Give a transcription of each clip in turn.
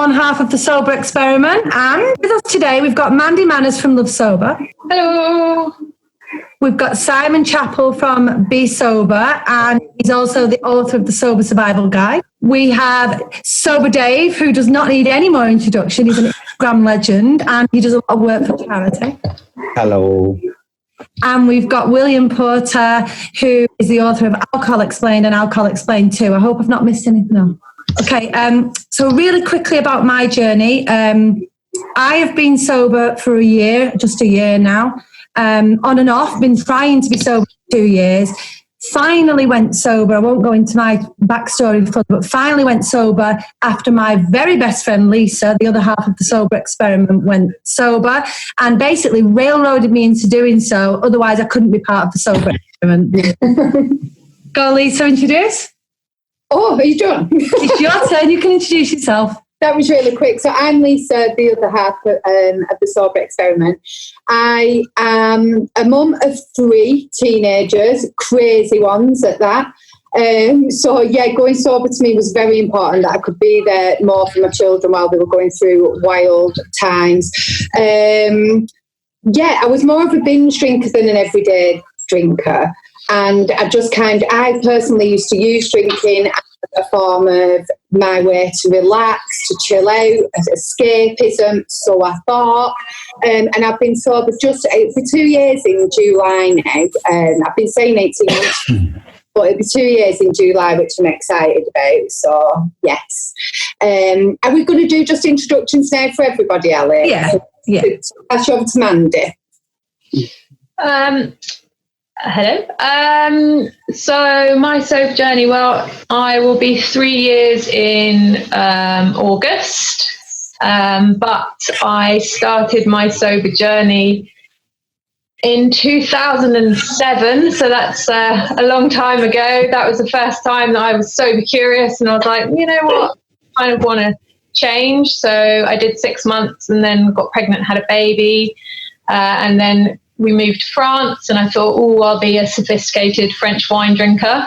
one half of the Sober Experiment. And with us today, we've got Mandy Manners from Love Sober. Hello. We've got Simon Chappell from Be Sober, and he's also the author of the Sober Survival Guide. We have Sober Dave, who does not need any more introduction. He's an Instagram legend, and he does a lot of work for charity. Hello. And we've got William Porter, who is the author of Alcohol Explained and Alcohol Explained 2. I hope I've not missed anything else. Okay, so really quickly about my journey. I have been sober for a year, just a year now. On and off, been trying to be sober for 2 years. Finally went sober. I won't go into my backstory, but finally went sober after my very best friend Lisa, the other half of the Sober Experiment, went sober and basically railroaded me into doing so. Otherwise, I couldn't be part of the Sober Experiment. Go, Lisa, introduce. Oh, are you done? It's your turn. You can introduce yourself. That was really quick. So I'm Lisa, the other half of the Sober Experiment. I am a mum of 3 teenagers, crazy ones at that. So yeah, going sober to me was very important, that I could be there more for my children while they were going through wild times. Yeah, I was more of a binge drinker than an everyday drinker. And I personally used to use drinking as a form of my way to relax, to chill out, as escapism, so I thought. And I've been sober just for 2 years in July now. I've been saying 18 months, but it'll be 2 years in July, which I'm excited about. So, yes. Are we going to do just introductions now for everybody, Ellie? Yeah. Pass you over to Mandy. Hello. So my sober journey, well, I will be 3 years in August, but I started my sober journey in 2007, so that's a long time ago. That was the first time that I was sober curious, and I was like, you know what, I kind of want to change. So I did 6 months and then got pregnant, had a baby, and then we moved to France, and I thought, I'll be a sophisticated French wine drinker,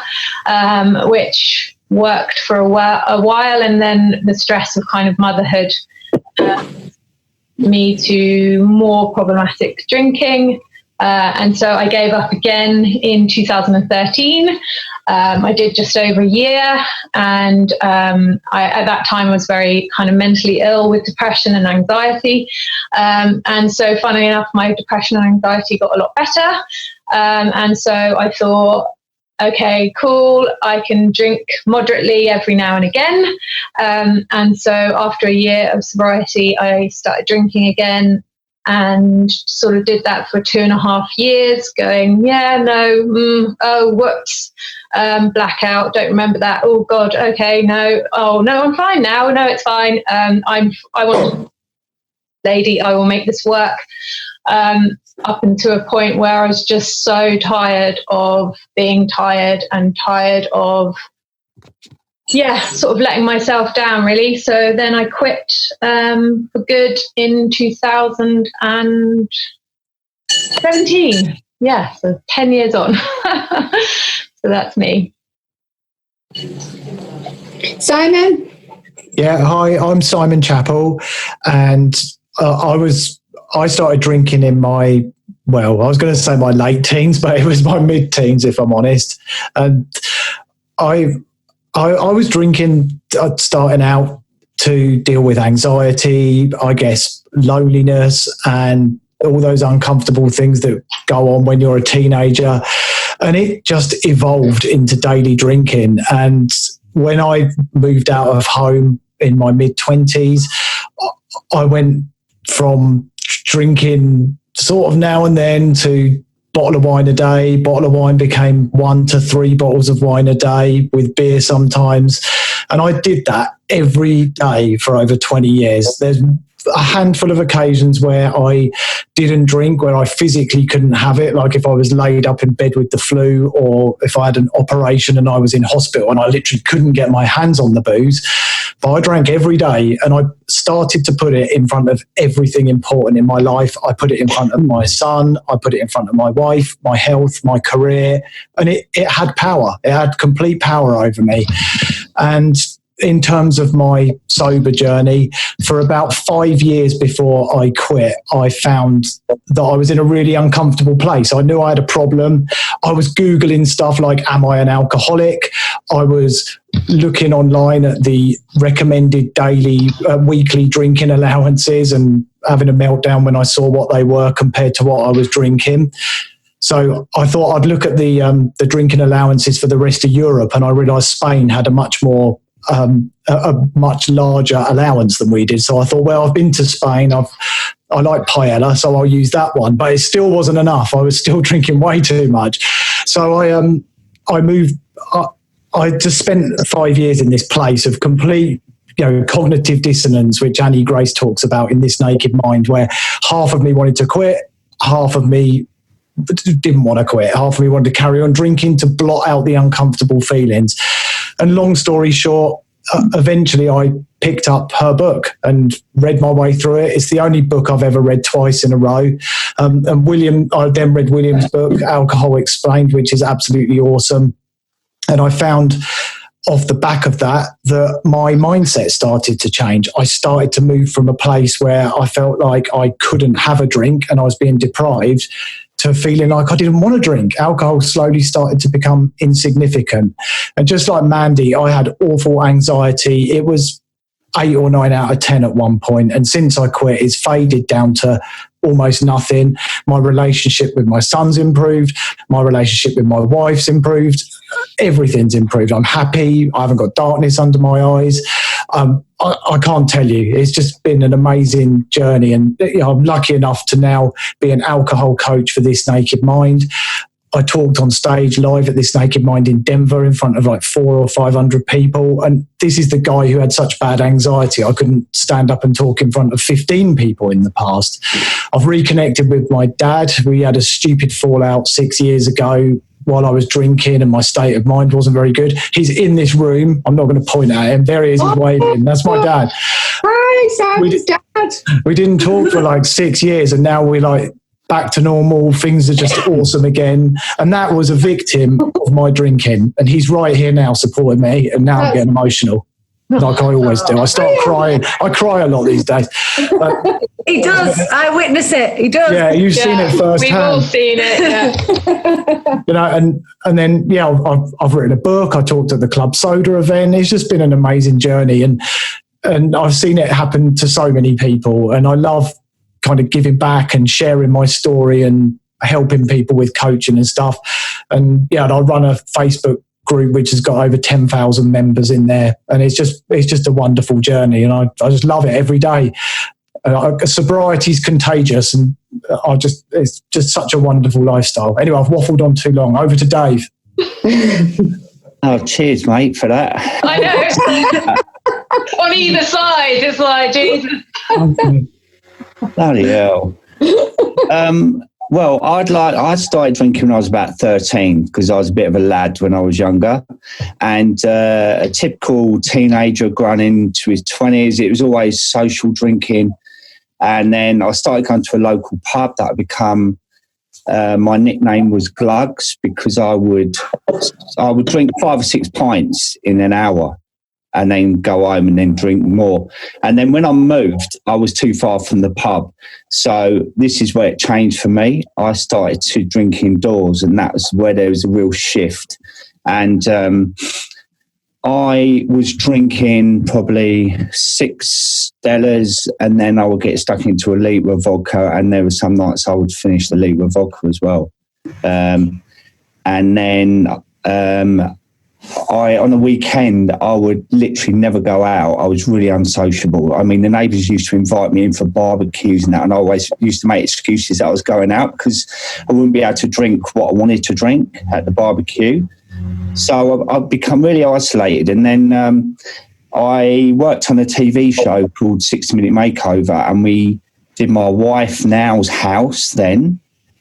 which worked for a while. And then the stress of kind of motherhood me to more problematic drinking. And so I gave up again in 2013. I did just over a year, and at that time I was very kind of mentally ill with depression and anxiety. And so funnily enough, my depression and anxiety got a lot better. And so I thought, okay, cool, I can drink moderately every now and again. And so after a year of sobriety, I started drinking again, and sort of did that for 2.5 years, going, whoops, blackout, don't remember that, oh God, okay, no, oh no, I'm fine now, no, it's fine, I want lady, I will make this work, up until a point where I was just so tired of being tired and tired of sort of letting myself down, really. So then I quit for good in 2017. Yeah, so 10 years on. So that's me. Simon? Yeah, hi, I'm Simon Chappell, and I started drinking in I was going to say my late teens, but it was my mid-teens, if I'm honest. And I was drinking, starting out to deal with anxiety, I guess, loneliness, and all those uncomfortable things that go on when you're a teenager. And it just evolved into daily drinking. And when I moved out of home in my mid-20s, I went from drinking sort of now and then to bottle of wine a day. Bottle of wine became 1 to 3 bottles of wine a day, with beer sometimes. And I did that every day for over 20 years. There's a handful of occasions where I didn't drink, where I physically couldn't have it, like if I was laid up in bed with the flu, or if I had an operation and I was in hospital and I literally couldn't get my hands on the booze. But I drank every day, and I started to put it in front of everything important in my life. I put it in front of my son, I put it in front of my wife, my health, my career, and it had power. It had complete power over me. And in terms of my sober journey, for about 5 years before I quit, I found that I was in a really uncomfortable place. I knew I had a problem. I was Googling stuff like, am I an alcoholic? I was looking online at the recommended daily, weekly drinking allowances and having a meltdown when I saw what they were compared to what I was drinking. So I thought I'd look at the drinking allowances for the rest of Europe, and I realised Spain had a much more a much larger allowance than we did. So I thought, well, I've been to Spain. I like paella, so I'll use that one. But it still wasn't enough. I was still drinking way too much. So I moved. I just spent 5 years in this place of complete, cognitive dissonance, which Annie Grace talks about in This Naked Mind, where half of me wanted to quit, half of me didn't want to quit, half of me wanted to carry on drinking to blot out the uncomfortable feelings. And long story short, eventually I picked up her book and read my way through it. It's the only book I've ever read twice in a row. And I then read William's book, Alcohol Explained, which is absolutely awesome. And I found off the back of that my mindset started to change. I started to move from a place where I felt like I couldn't have a drink and I was being deprived, to feeling like I didn't want to drink. Alcohol slowly started to become insignificant. And just like Mandy, I had awful anxiety. It was 8 or 9 out of 10 at one point. And since I quit, it's faded down to almost nothing. My relationship with my son's improved. My relationship with my wife's improved. Everything's improved. I'm happy. I haven't got darkness under my eyes. I can't tell you. It's just been an amazing journey. And I'm lucky enough to now be an alcohol coach for This Naked Mind. I talked on stage live at This Naked Mind in Denver in front of like 400 or 500 people. And this is the guy who had such bad anxiety. I couldn't stand up and talk in front of 15 people in the past. I've reconnected with my dad. We had a stupid fallout 6 years ago while I was drinking and my state of mind wasn't very good. He's in this room. I'm not going to point at him. There he is, he's waving. That's my dad. Hi, Sam's dad. We didn't talk for like 6 years and now we're like back to normal. Things are just awesome again. And that was a victim of my drinking. And he's right here now supporting me. And now I'm getting emotional. Like I always do. I start crying. I cry a lot these days. He does. I witness it. He does. Yeah, you've seen it firsthand. We've all seen it. Yeah. And then I've written a book. I talked at the Club Soda event. It's just been an amazing journey, and I've seen it happen to so many people. And I love kind of giving back and sharing my story and helping people with coaching and stuff. And and I run a Facebook group which has got over 10,000 members in there, and it's just a wonderful journey, and I just love it every day. Sobriety is contagious, and it's just such a wonderful lifestyle. Anyway, I've waffled on too long. Over to Dave. Oh, cheers, mate, for that. I know. On either side, it's like, Jesus. Bloody hell. Well, I started drinking when I was about 13 because I was a bit of a lad when I was younger, and a typical teenager growing into his 20s. It was always social drinking, and then I started going to a local pub that had become my nickname was Glugs, because I would drink 5 or 6 pints in an hour and then go home and then drink more. And then when I moved, I was too far from the pub. So this is where it changed for me. I started to drink indoors, and that was where there was a real shift. And I was drinking probably 6 Stellas, and then I would get stuck into a litre of vodka, and there were some nights I would finish the litre of vodka as well. And then on the weekend, I would literally never go out. I was really unsociable. I mean, the neighbours used to invite me in for barbecues and that, and I always used to make excuses that I was going out because I wouldn't be able to drink what I wanted to drink at the barbecue. So I've become really isolated. And then I worked on a TV show called 60 Minute Makeover, and we did my wife now's house then,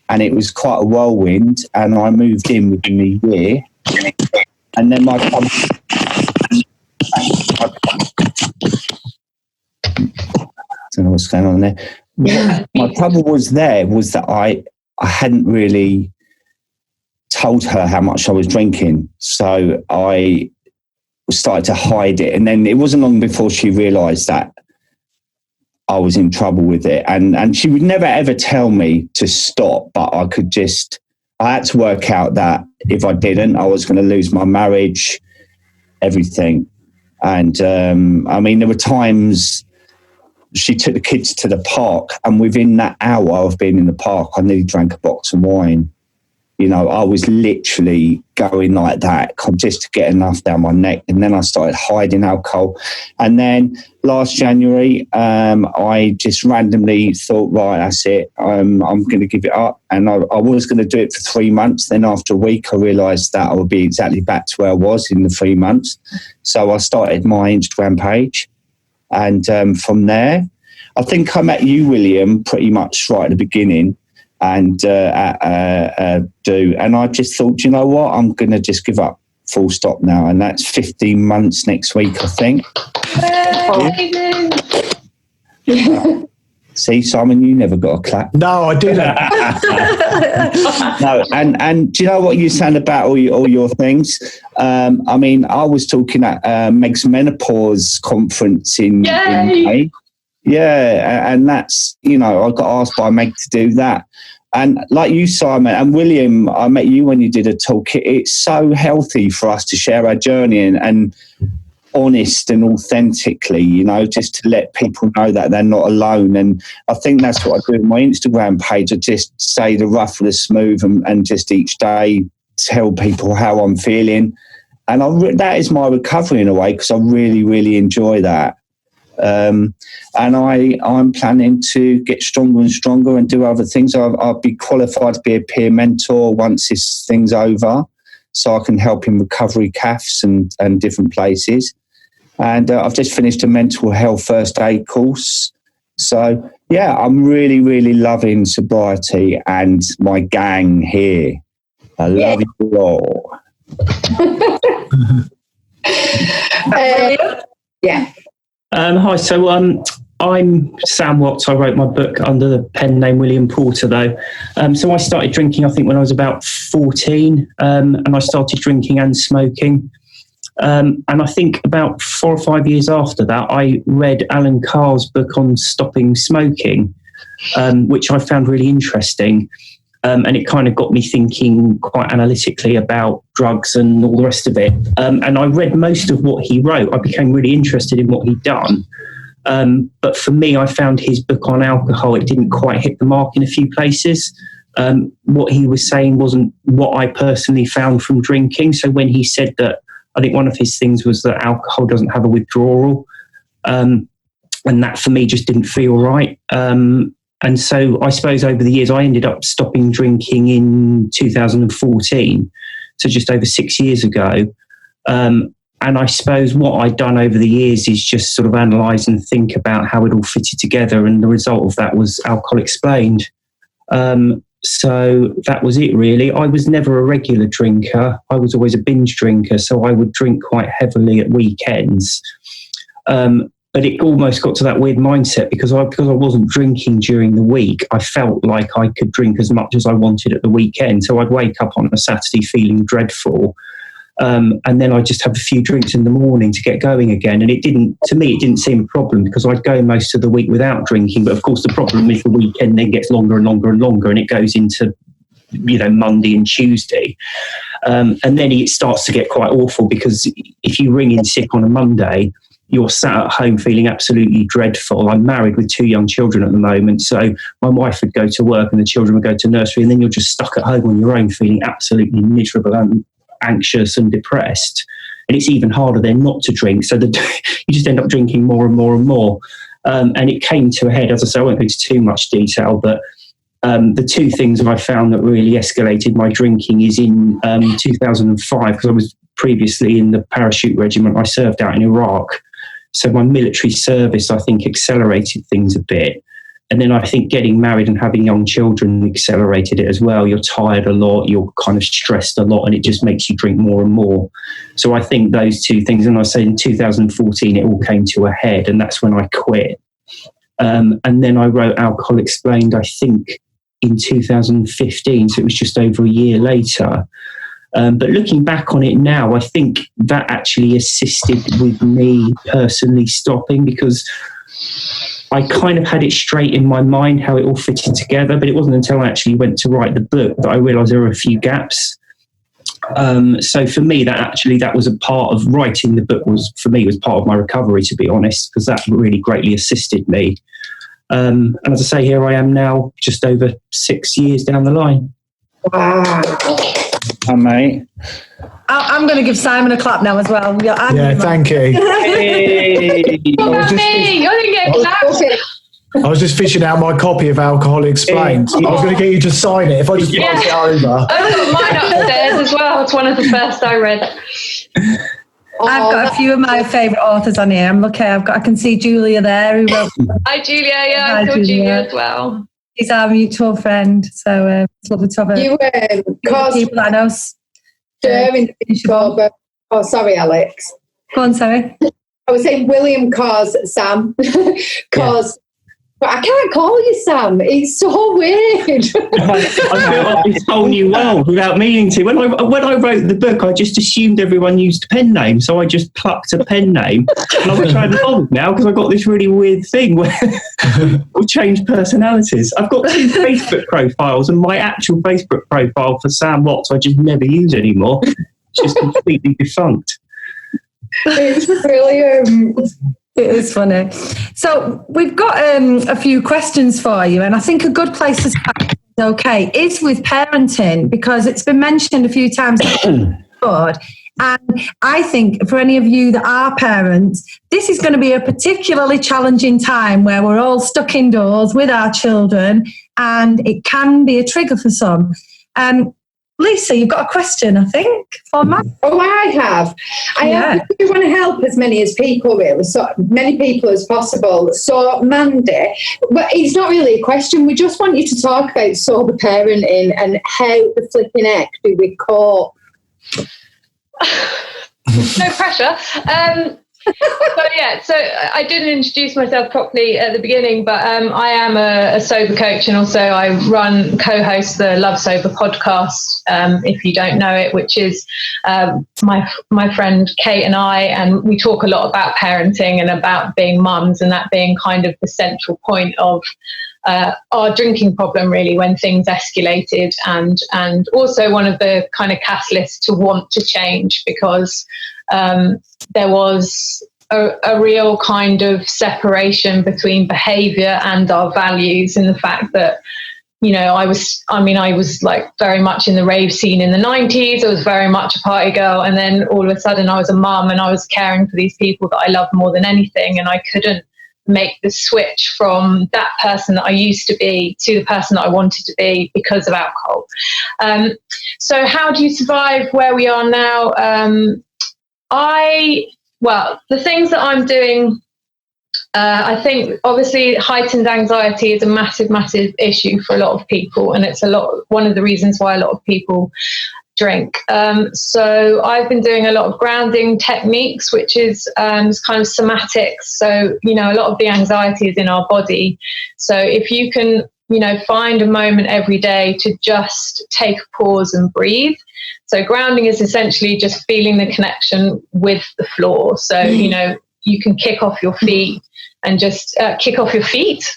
and it was quite a whirlwind, and I moved in within a year. And then I don't know what's going on there. Yeah. My trouble was that I hadn't really told her how much I was drinking. So I started to hide it. And then it wasn't long before she realised that I was in trouble with it. And she would never, ever tell me to stop, but I had to work out that if I didn't, I was going to lose my marriage, everything. And I mean, there were times she took the kids to the park, and within that hour of being in the park, I nearly drank a box of wine. You know, I was literally going like that just to get enough down my neck. And then I started hiding alcohol. And then last January, I just randomly thought, right, that's it. I'm going to give it up. And I was going to do it for 3 months. Then after a week, I realised that I would be exactly back to where I was in the 3 months. So I started my Instagram page. And from there, I think I met you, William, pretty much right at the beginning. And and I just thought, you know what, I'm going to just give up, full stop now. And that's 15 months next week, I think. See, Simon, you never got a clap. No, I didn't. No, and do you know what you're saying about all your things? I mean, I was talking at Meg's Menopause conference in May. Yeah, and that's, you know, I got asked by Meg to do that. And like you, Simon, and William, I met you when you did a talk. It's so healthy for us to share our journey and honest and authentically, you know, just to let people know that they're not alone. And I think that's what I do with my Instagram page. I just say the rough and the smooth and just each day tell people how I'm feeling. And that is my recovery in a way, because I really, really enjoy that. And I'm planning to get stronger and stronger and do other things. I'll be qualified to be a peer mentor once this thing's over, so I can help in recovery CAFs and different places. And I've just finished a mental health first aid course. So, yeah, I'm really, really loving sobriety and my gang here. I love you all. Yeah. Hi, so I'm Sam Watts. I wrote my book under the pen name William Porter, though. So I started drinking, I think, when I was about 14, and I started drinking and smoking. And I think about 4 or 5 years after that, I read Alan Carr's book on stopping smoking, which I found really interesting. And it kind of got me thinking quite analytically about drugs and all the rest of it. And I read most of what he wrote. I became really interested in what he'd done. But for me, I found his book on alcohol, it didn't quite hit the mark in a few places. What he was saying wasn't what I personally found from drinking. So when he said that, I think one of his things was that alcohol doesn't have a withdrawal. And that for me just didn't feel right. And so I suppose over the years, I ended up stopping drinking in 2014, so just over 6 years ago. And I suppose what I'd done over the years is just sort of analyse and think about how it all fitted together. And the result of that was Alcohol Explained. So that was it, really. I was never a regular drinker. I was always a binge drinker, so I would drink quite heavily at weekends. But it almost got to that weird mindset because I wasn't drinking during the week. I felt like I could drink as much as I wanted at the weekend. So I'd wake up on a Saturday feeling dreadful. And then I'd just have a few drinks in the morning to get going again. And to me, it didn't seem a problem because I'd go most of the week without drinking. But of course, the problem is the weekend then gets longer and longer and longer, and it goes into, you know, Monday and Tuesday. And then it starts to get quite awful because if you ring in sick on a Monday, you're sat at home feeling absolutely dreadful. I'm married with 2 young children at the moment, so my wife would go to work and the children would go to nursery, and then you're just stuck at home on your own feeling absolutely miserable and anxious and depressed. And it's even harder then not to drink, so that you just end up drinking more and more and more. And it came to a head, as I say, I won't go into too much detail, but the 2 things I found that really escalated my drinking is in 2005, because I was previously in the parachute regiment. I served out in Iraq. So my military service, I think, accelerated things a bit. And then I think getting married and having young children accelerated it as well. You're tired a lot, you're kind of stressed a lot, and it just makes you drink more and more. So I think those 2 things, and I say in 2014, it all came to a head, and that's when I quit. And then I wrote Alcohol Explained, I think, in 2015. So it was just over a year later. But looking back on it now, I think that actually assisted with me personally stopping, because I kind of had it straight in my mind how it all fitted together, but it wasn't until I actually went to write the book that I realised there were a few gaps. So for me, that was a part of writing the book was part of my recovery, to be honest, because that really greatly assisted me. And as I say, here I am now, just over 6 years down the line. Wow. Hi, mate. I'm going to give Simon a clap now as well. Yeah, thank you. Hey. I was just fishing out my copy of Alcohol Explained. I was going to get you to sign it if I just pass it over. I've got mine upstairs as well. It's one of the first I read. I've got a few of my favourite authors on here. I'm lucky. I can see Julia there. Who wrote. Hi, Julia. Yeah, Hi, I saw Julia. Julia as well. She's our mutual friend, so it's lovely to have her. You caused people that I know. stir in the October. Oh, sorry, Alex. Go on, sorry. I was saying William caused Sam. But I can't call you Sam. It's so weird. I built up this whole new world without meaning to. When I wrote the book, I just assumed everyone used a pen name, so I just plucked a pen name. And I'm trying to hold now because I got this really weird thing where we change personalities. I've got 2 Facebook profiles, and my actual Facebook profile for Sam Watts I just never use anymore. It's just completely defunct. It's brilliant. It is funny. So we've got a few questions for you, and I think a good place to start, is with parenting, because it's been mentioned a few times on the board. And I think for any of you that are parents, this is going to be a particularly challenging time where we're all stuck indoors with our children, and it can be a trigger for some. Lisa, you've got a question, I think, for Matt. Oh, I have. I want to help as many as people, really, so many people as possible. So, Mandy, but it's not really a question. We just want you to talk about sober parenting and how the flipping heck do we cope. No pressure. So I didn't introduce myself properly at the beginning, but I am a sober coach, and also I co-host the Love Sober podcast, if you don't know it, which is my friend Kate and I, and we talk a lot about parenting and about being mums, and that being kind of the central point of our drinking problem, really, when things escalated, and also one of the kind of catalysts to want to change, because there was a real kind of separation between behaviour and our values, and the fact that, you know, I was like very much in the rave scene in the 90s. I was very much a party girl, and then all of a sudden I was a mum, and I was caring for these people that I loved more than anything, and I couldn't make the switch from that person that I used to be to the person that I wanted to be because of alcohol. So how do you survive where we are now? The things that I'm doing, I think obviously heightened anxiety is a massive, massive issue for a lot of people, and it's one of the reasons why a lot of people drink. So I've been doing a lot of grounding techniques, which is kind of somatics. So, you know, a lot of the anxiety is in our body. So if you can, you know, find a moment every day to just take a pause and breathe. So grounding is essentially just feeling the connection with the floor. So, you know, you can kick off your feet and just kick off your feet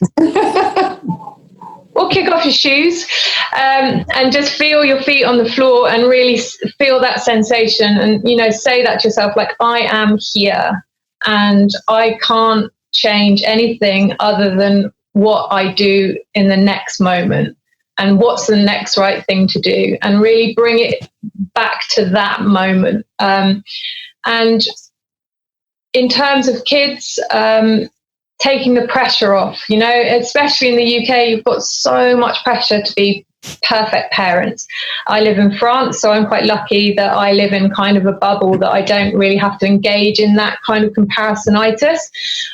or kick off your shoes, and just feel your feet on the floor and really feel that sensation. And, you know, say that to yourself, like, I am here and I can't change anything other than what I do in the next moment. And what's the next right thing to do, and really bring it back to that moment. And in terms of kids, taking the pressure off, you know, especially in the UK, you've got so much pressure to be perfect parents. I live in France, so I'm quite lucky that I live in kind of a bubble that I don't really have to engage in that kind of comparisonitis.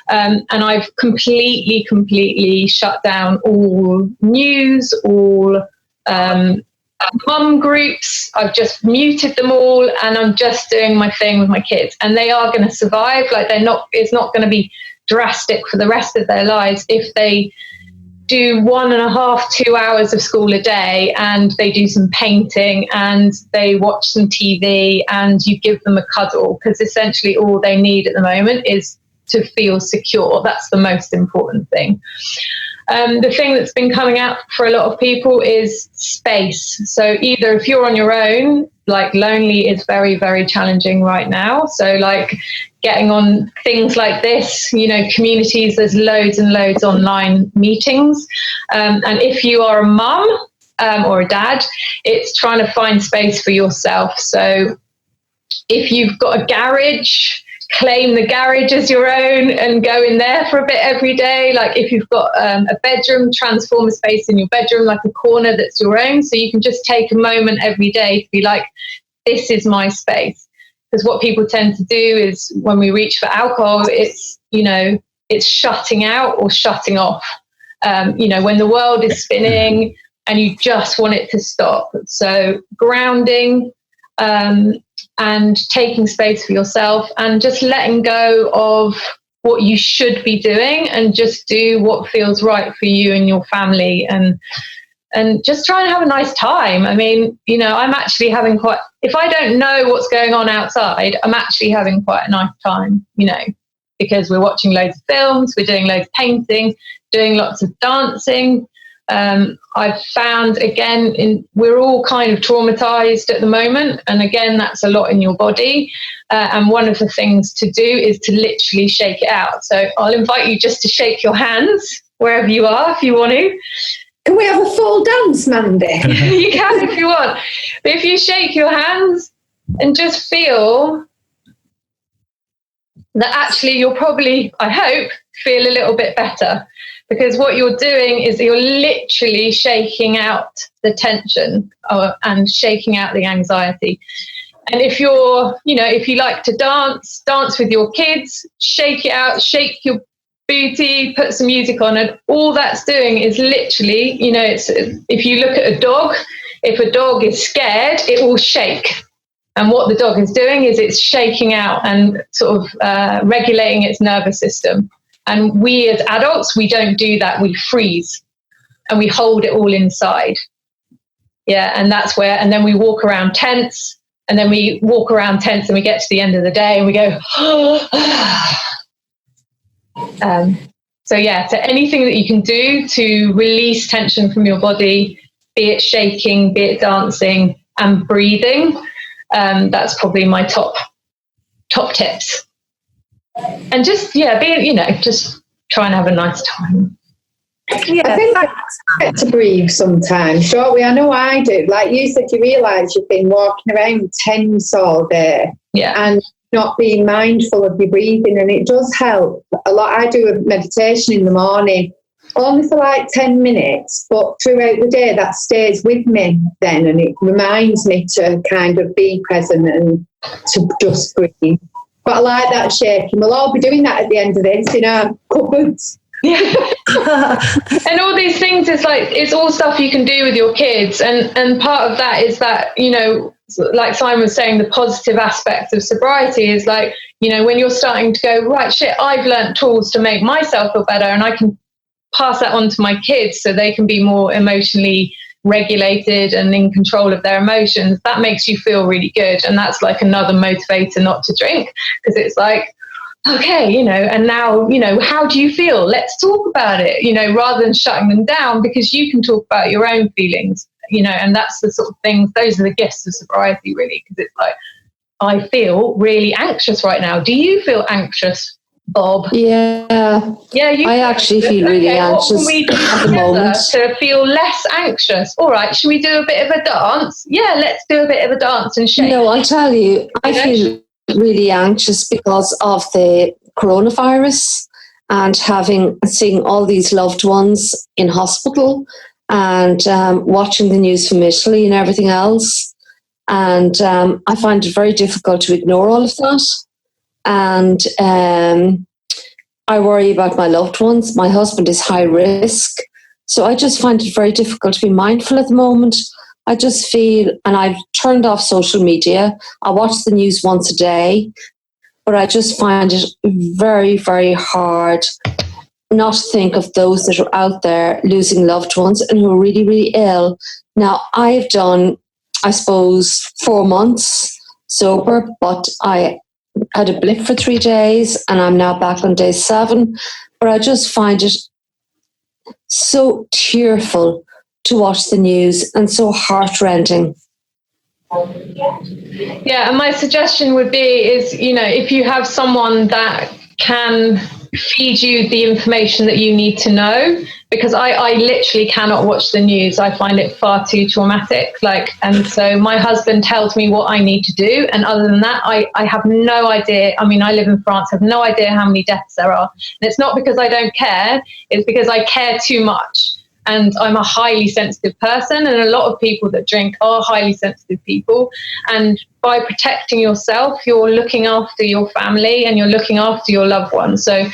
And I've completely shut down all news, all mum groups. I've just muted them all, and I'm just doing my thing with my kids, and they are going to survive. Like, it's not going to be drastic for the rest of their lives if they do 1.5, 2 hours of school a day, and they do some painting and they watch some TV, and you give them a cuddle, because essentially all they need at the moment is to feel secure. That's the most important thing. The thing that's been coming out for a lot of people is space. So either if you're on your own, like lonely is very, very challenging right now. So like getting on things like this, you know, communities, there's loads and loads online meetings. And if you are a mum or a dad, it's trying to find space for yourself. So if you've got a garage, claim the garage as your own and go in there for a bit every day. Like if you've got a bedroom, transform a space in your bedroom, like a corner that's your own. So you can just take a moment every day to be like, this is my space. Because what people tend to do is when we reach for alcohol, it's, you know, it's shutting out or shutting off. You know, when the world is spinning and you just want it to stop. So grounding, and taking space for yourself, and just letting go of what you should be doing and just do what feels right for you and your family, and just try and have a nice time. I mean, you know, I'm actually having if I don't know what's going on outside, I'm actually having quite a nice time, you know, because we're watching loads of films, we're doing loads of painting, doing lots of dancing. I've found, again, we're all kind of traumatized at the moment. And again, that's a lot in your body. And one of the things to do is to literally shake it out. So I'll invite you just to shake your hands wherever you are, if you want to. Can we have a full dance, Mandy? You can if you want. But if you shake your hands and just feel that actually you'll probably, I hope, feel a little bit better. Because what you're doing is you're literally shaking out the tension and shaking out the anxiety. And if you're, you know, if you like to dance with your kids, shake it out, shake your booty, put some music on, and all that's doing is literally, you know, it's, if you look at a dog, if a dog is scared, it will shake. And what the dog is doing is it's shaking out and sort of regulating its nervous system. And we as adults, we don't do that. We freeze and we hold it all inside. Yeah, and that's where, and then we walk around tense, and then we walk around tense and we get to the end of the day and we go, so yeah, so anything that you can do to release tension from your body, be it shaking, be it dancing and breathing, that's probably my top tips. And just, yeah, be, you know, just try and have a nice time. Yeah, I think I get to breathe sometimes, don't we? I know I do. Like you said, you realise you've been walking around tense all day, yeah, and not being mindful of your breathing, and it does help a lot. I do a meditation in the morning, only for like 10 minutes, but throughout the day that stays with me then, and it reminds me to kind of be present and to just breathe. But I like that shaking. We'll all be doing that at the end of this in our cupboards. Yeah. And all these things is like, it's all stuff you can do with your kids. And part of that is that, you know, like Simon was saying, the positive aspect of sobriety is like, you know, when you're starting to go, right, shit, I've learnt tools to make myself feel better, and I can pass that on to my kids so they can be more emotionally regulated and in control of their emotions. That makes you feel really good. And that's like another motivator not to drink, because it's like, okay, you know, and now, you know, how do you feel? Let's talk about it, you know, rather than shutting them down, because you can talk about your own feelings, you know, and that's the sort of things, those are the gifts of sobriety, really, because it's like, I feel really anxious right now. Do you feel anxious, Bob? Yeah, I actually feel really anxious what can we do at the moment to feel less anxious? All right, should we do a bit of a dance? Yeah, let's do a bit of a dance and shake. No, I'll tell you, I feel really anxious because of the coronavirus and seeing all these loved ones in hospital, and watching the news from Italy and everything else. And I find it very difficult to ignore all of that. And I worry about my loved ones. My husband is high risk. So I just find it very difficult to be mindful at the moment. I just feel, and I've turned off social media. I watch the news once a day, but I just find it very, very hard not to think of those that are out there losing loved ones and who are really, really ill. Now, I've done, I suppose, 4 months sober, but I had a blip for 3 days and I'm now back on day 7. But I just find it so tearful to watch the news and so heartrending. Yeah, and my suggestion would be is, if you have someone that can feed you the information that you need to know, because I literally cannot watch the news. I find it far too traumatic. And so my husband tells me what I need to do. And other than that, I have no idea. I mean, I live in France, I have no idea how many deaths there are. And it's not because I don't care, it's because I care too much. And I'm a highly sensitive person, and a lot of people that drink are highly sensitive people. And by protecting yourself, you're looking after your family and you're looking after your loved ones. So,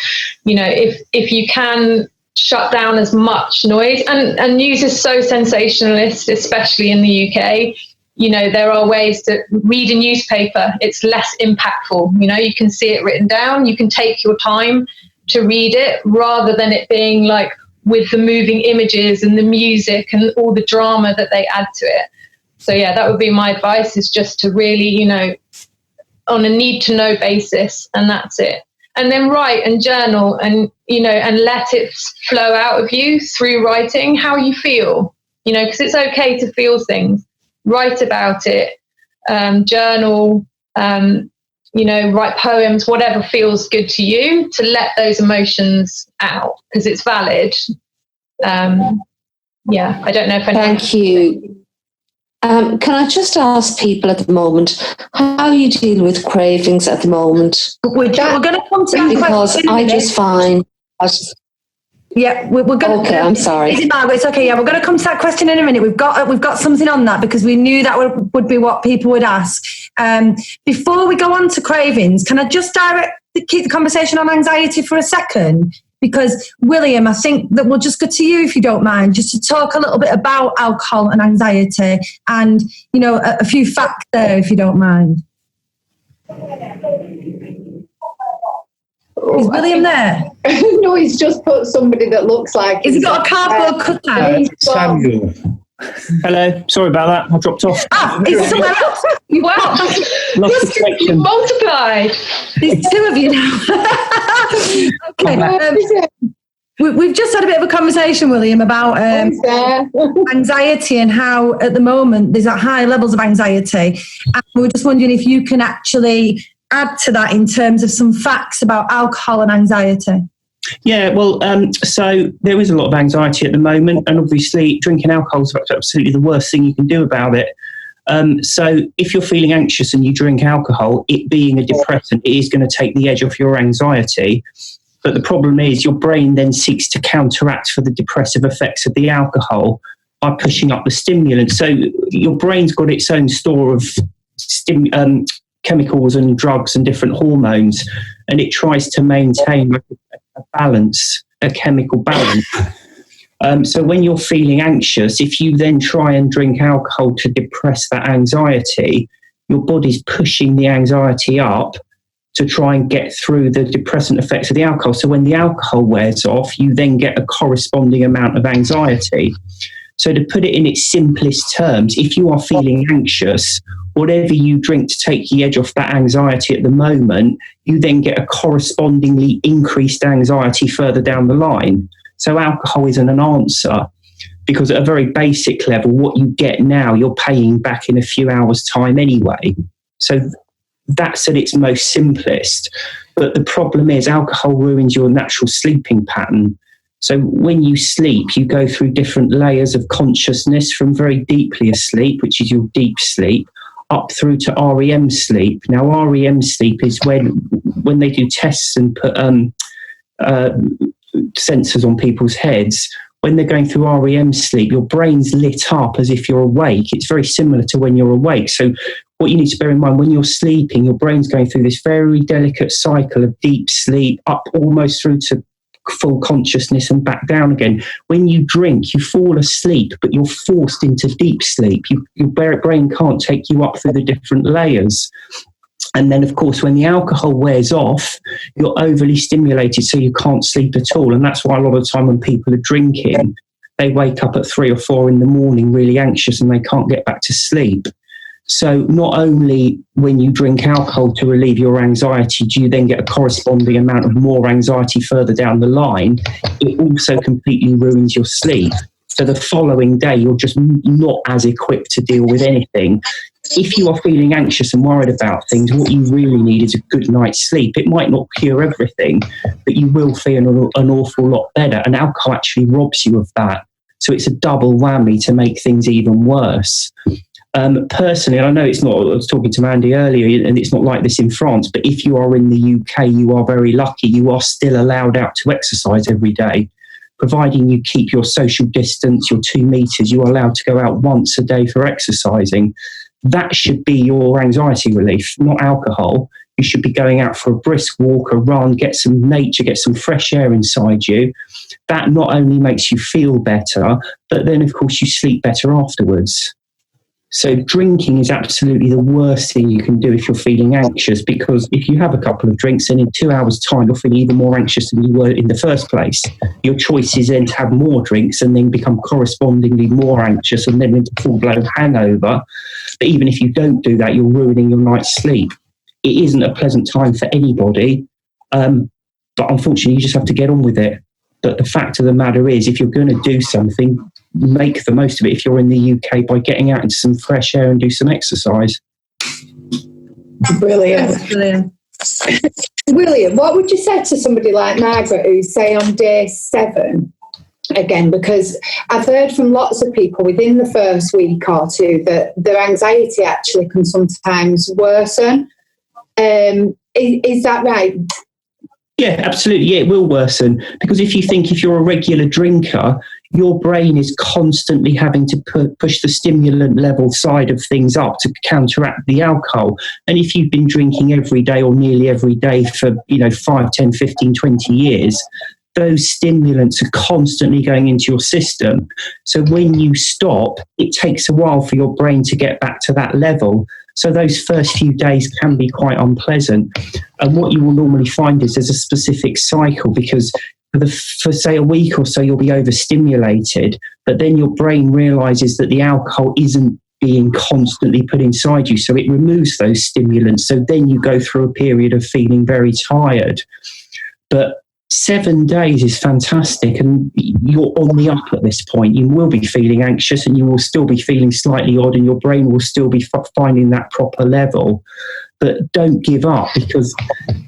if you can shut down as much noise, and news is so sensationalist, especially in the UK. There are ways to read a newspaper. It's less impactful. You can see it written down. You can take your time to read it rather than it being like with the moving images and the music and all the drama that they add to it. So yeah, that would be my advice, is just to really, on a need to know basis, and that's it. And then write and journal and, and let it flow out of you through writing how you feel, because it's okay to feel things. Write about it, journal, write poems, whatever feels good to you, to let those emotions out, because it's valid. I don't know if anyone... Thank you. Can I just ask people at the moment how you deal with cravings at the moment? We're going to come to that because I just find... Yeah, we're going to... Okay, I'm sorry. Is it Margaret? It's okay, yeah, we're going to come to that question in a minute. We've got something on that because we knew that would be what people would ask. Before we go on to cravings, can I just keep the conversation on anxiety for a second? Because, William, I think that we'll just go to you, if you don't mind, just to talk a little bit about alcohol and anxiety and, a few facts there, if you don't mind. Is William there? No, he's just put somebody that looks like... Has he got a cardboard cutout? Samuel. Hello, sorry about that. I dropped off. He's somewhere else. Wow. Lost the connection. Multiplied. There's 2 of you now. Okay. We've just had a bit of a conversation, William, about anxiety and how at the moment there's high levels of anxiety. And we're just wondering if you can actually add to that in terms of some facts about alcohol and anxiety. Yeah, well, so there is a lot of anxiety at the moment, and obviously drinking alcohol is absolutely the worst thing you can do about it. So if you're feeling anxious and you drink alcohol, it being a depressant, it is going to take the edge off your anxiety. But the problem is your brain then seeks to counteract for the depressive effects of the alcohol by pushing up the stimulant. So your brain's got its own store of chemicals and drugs and different hormones, and it tries to maintain a balance, a chemical balance. So when you're feeling anxious, if you then try and drink alcohol to depress that anxiety, your body's pushing the anxiety up to try and get through the depressant effects of the alcohol. So when the alcohol wears off, you then get a corresponding amount of anxiety. So to put it in its simplest terms, if you are feeling anxious, whatever you drink to take the edge off that anxiety at the moment, you then get a correspondingly increased anxiety further down the line. So alcohol isn't an answer, because at a very basic level, what you get now, you're paying back in a few hours' time anyway. So that's at its most simplest. But the problem is alcohol ruins your natural sleeping pattern. So when you sleep, you go through different layers of consciousness, from very deeply asleep, which is your deep sleep, up through to REM sleep. Now, REM sleep is when they do tests and put sensors on people's heads. When they're going through REM sleep, your brain's lit up as if you're awake. It's very similar to when you're awake. So what you need to bear in mind, when you're sleeping, your brain's going through this very delicate cycle of deep sleep up almost through to full consciousness and back down again. When you drink, you fall asleep, but you're forced into deep sleep. Your brain can't take you up through the different layers. And then, of course, when the alcohol wears off, you're overly stimulated, so you can't sleep at all. And that's why a lot of the time when people are drinking, they wake up at 3 or 4 in the morning really anxious and they can't get back to sleep. So not only when you drink alcohol to relieve your anxiety, do you then get a corresponding amount of more anxiety further down the line, it also completely ruins your sleep. So the following day, you're just not as equipped to deal with anything. If you are feeling anxious and worried about things, what you really need is a good night's sleep. It might not cure everything, but you will feel an awful lot better. And alcohol actually robs you of that. So it's a double whammy to make things even worse. Personally, and I know it's not, I was talking to Mandy earlier, and it's not like this in France, but if you are in the UK, you are very lucky. You are still allowed out to exercise every day. Providing you keep your social distance, your 2 meters, you're allowed to go out once a day for exercising. That should be your anxiety relief, not alcohol. You should be going out for a brisk walk, a run, get some nature, get some fresh air inside you. That not only makes you feel better, but then, of course, you sleep better afterwards. So drinking is absolutely the worst thing you can do if you're feeling anxious, because if you have a couple of drinks and in 2 hours' time you're feeling even more anxious than you were in the first place, your choice is then to have more drinks and then become correspondingly more anxious and then into full-blown hangover. But even if you don't do that, you're ruining your night's sleep. It isn't a pleasant time for anybody, but unfortunately you just have to get on with it. But the fact of the matter is, if you're going to do something, make the most of it if you're in the UK by getting out into some fresh air and do some exercise. Brilliant. Brilliant. William, what would you say to somebody like Margaret who's, say, on day 7? Again, because I've heard from lots of people within the first week or 2 that their anxiety actually can sometimes worsen. Is that right? Yeah, absolutely. Yeah, it will worsen, because if you're a regular drinker, your brain is constantly having to push the stimulant level side of things up to counteract the alcohol. And if you've been drinking every day or nearly every day for 5, 10, 15, 20 years, those stimulants are constantly going into your system. So when you stop, it takes a while for your brain to get back to that level. So those first few days can be quite unpleasant. And what you will normally find is there's a specific cycle, because for say a week or so, you'll be overstimulated, but then your brain realizes that the alcohol isn't being constantly put inside you. So it removes those stimulants. So then you go through a period of feeling very tired. But 7 days is fantastic, and you're on the up at this point. You will be feeling anxious and you will still be feeling slightly odd, and your brain will still be finding that proper level. But don't give up, because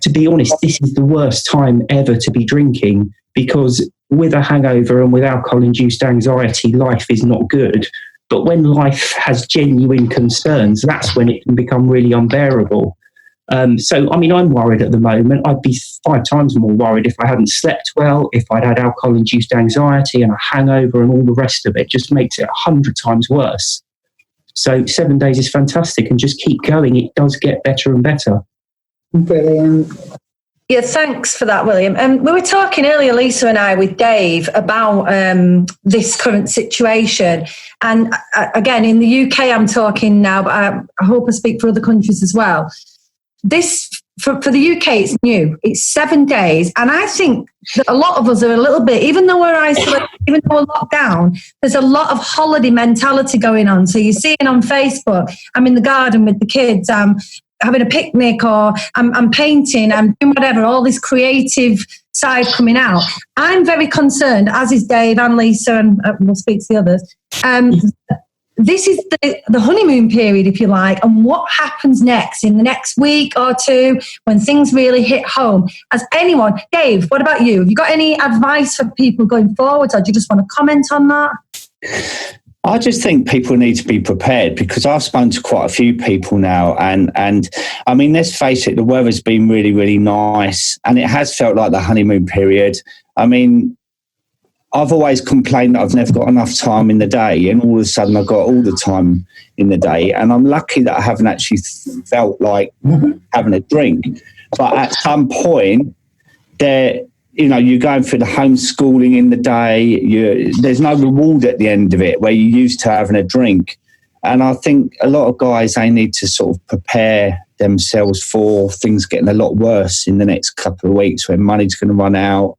to be honest, this is the worst time ever to be drinking, because with a hangover and with alcohol-induced anxiety, life is not good. But when life has genuine concerns, that's when it can become really unbearable. So, I mean, I'm worried at the moment. I'd be 5 times more worried if I hadn't slept well, if I'd had alcohol-induced anxiety and a hangover and all the rest of it. Just makes it 100 times worse. So 7 days is fantastic, and just keep going. It does get better and better. Brilliant. Yeah, thanks for that, William. We were talking earlier, Lisa and I, with Dave about this current situation. And again, in the UK, I'm talking now, but I hope I speak for other countries as well. This, for the UK, it's new. It's 7 days. And I think that a lot of us are a little bit, even though we're isolated, even though we're locked down, there's a lot of holiday mentality going on. So you're seeing on Facebook, I'm in the garden with the kids, I'm having a picnic, or I'm painting, I'm doing whatever, all this creative side coming out. I'm very concerned, as is Dave and Lisa, and we'll speak to the others. This is the honeymoon period, if you like, and what happens next in the next week or 2 when things really hit home. As anyone, Dave, what about you? Have you got any advice for people going forward, or do you just want to comment on that? I just think people need to be prepared, because I've spoken to quite a few people now, and I mean, let's face it, the weather's been really, really nice, and it has felt like the honeymoon period. I mean, I've always complained that I've never got enough time in the day, and all of a sudden I've got all the time in the day, and I'm lucky that I haven't actually felt like having a drink. But at some point, you're going through the homeschooling in the day, there's no reward at the end of it, where you're used to having a drink. And I think a lot of guys, they need to sort of prepare themselves for things getting a lot worse in the next couple of weeks, when money's going to run out,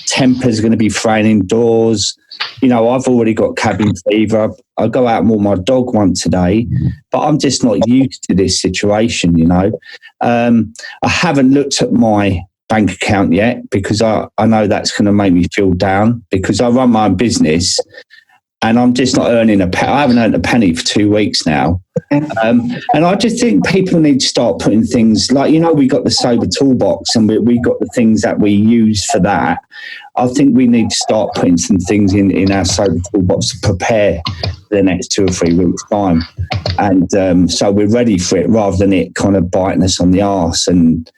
tempers going to be thrown indoors. You know, I've already got cabin fever. I go out and walk my dog once a day, but I'm just not used to this situation, you know. I haven't looked at my bank account yet, because I know that's going to make me feel down, because I run my own business and I'm just not earning I haven't earned a penny for 2 weeks now. And I just think people need to start putting things like, you know, we got the sober toolbox and we got the things that we use for that. I think we need to start putting some things in our sober toolbox to prepare for the next 2 or 3 weeks' time. And so we're ready for it, rather than it kind of biting us on the arse. And,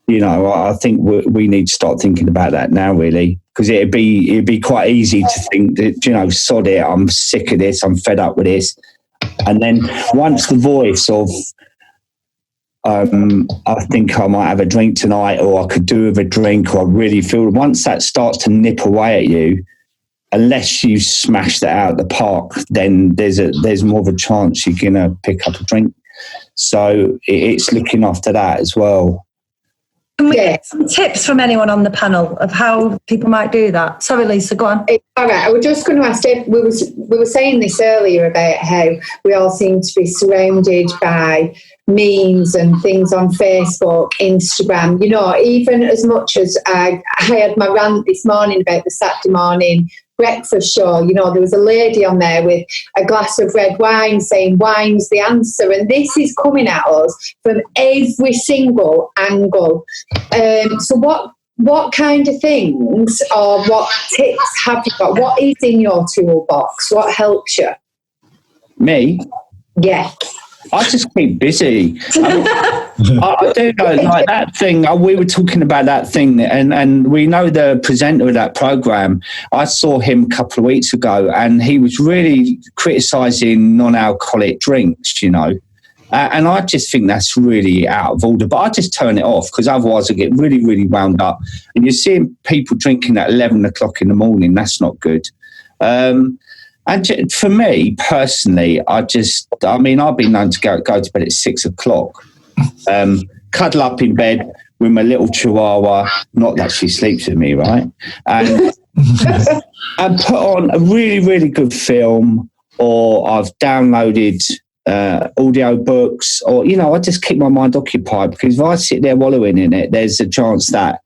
you know, I think we need to start thinking about that now, really, because it'd be quite easy to think that, you know, sod it, I'm sick of this, I'm fed up with this. And then once the voice of, I think I might have a drink tonight, or I could do with a drink, or I really feel, once that starts to nip away at you, unless you smash that out of the park, then there's more of a chance you're going to pick up a drink. So it's looking after that as well. Can we get some tips from anyone on the panel of how people might do that? Sorry, Lisa, go on. All right, I was just going to ask Dave, we were saying this earlier about how we all seem to be surrounded by memes and things on Facebook, Instagram, you know, even as much as I had my rant this morning about the Saturday morning breakfast show, you know, there was a lady on there with a glass of red wine saying wine's the answer, and this is coming at us from every single angle. So what kind of things or what tips have you got? What is in your toolbox? What helps you? Me? Yeah. I just keep busy. I do know, like that thing, we were talking about that thing, and we know the presenter of that programme. I saw him a couple of weeks ago, and he was really criticising non-alcoholic drinks, you know. And I just think that's really out of order. But I just turn it off, because otherwise I get really, really wound up. And you're seeing people drinking at 11 o'clock in the morning. That's not good. And for me personally, I've been known to go to bed at 6 o'clock, cuddle up in bed with my little chihuahua, not that she sleeps with me, right? And put on a really, really good film, or I've downloaded audio books, or, you know, I just keep my mind occupied, because if I sit there wallowing in it, there's a chance that,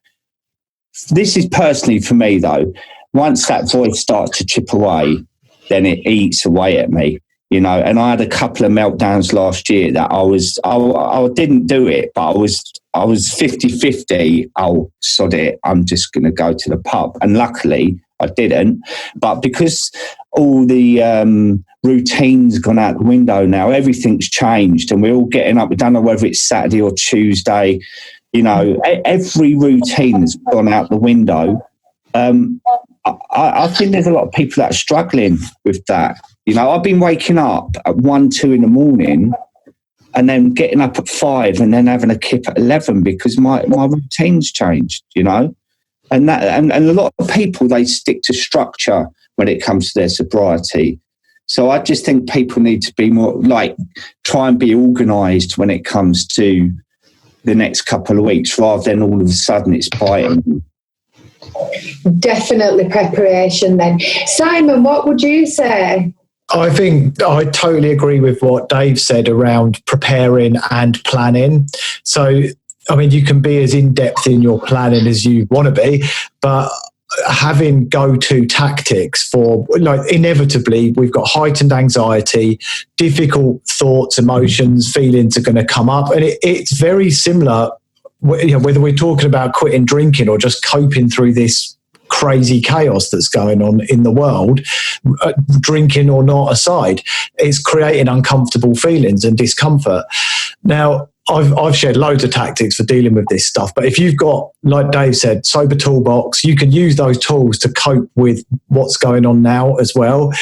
this is personally for me though, once that voice starts to chip away, then it eats away at me, you know. And I had a couple of meltdowns last year that I didn't do it, but I was 50-50. Oh, sod it, I'm just going to go to the pub. And luckily I didn't. But because all the routine's gone out the window now, everything's changed, and we're all getting up. We don't know whether it's Saturday or Tuesday. You know, every routine has gone out the window. I think there's a lot of people that are struggling with that. You know, I've been waking up at 1, 2 in the morning, and then getting up at 5, and then having a kip at 11, because my routine's changed, you know. And a lot of people, they stick to structure when it comes to their sobriety. So I just think people need to be more, like, try and be organised when it comes to the next couple of weeks, rather than all of a sudden it's biting. Definitely preparation then. Simon, what would you say? I think I totally agree with what Dave said around preparing and planning. So, I mean, you can be as in-depth in your planning as you want to be, but having go-to tactics for, like, inevitably we've got heightened anxiety, difficult thoughts, emotions, feelings are going to come up, and it's very similar, you know, whether we're talking about quitting drinking or just coping through this crazy chaos that's going on in the world, drinking or not aside, it's creating uncomfortable feelings and discomfort. Now, I've shared loads of tactics for dealing with this stuff, but if you've got, like Dave said, sober toolbox, you can use those tools to cope with what's going on now as well.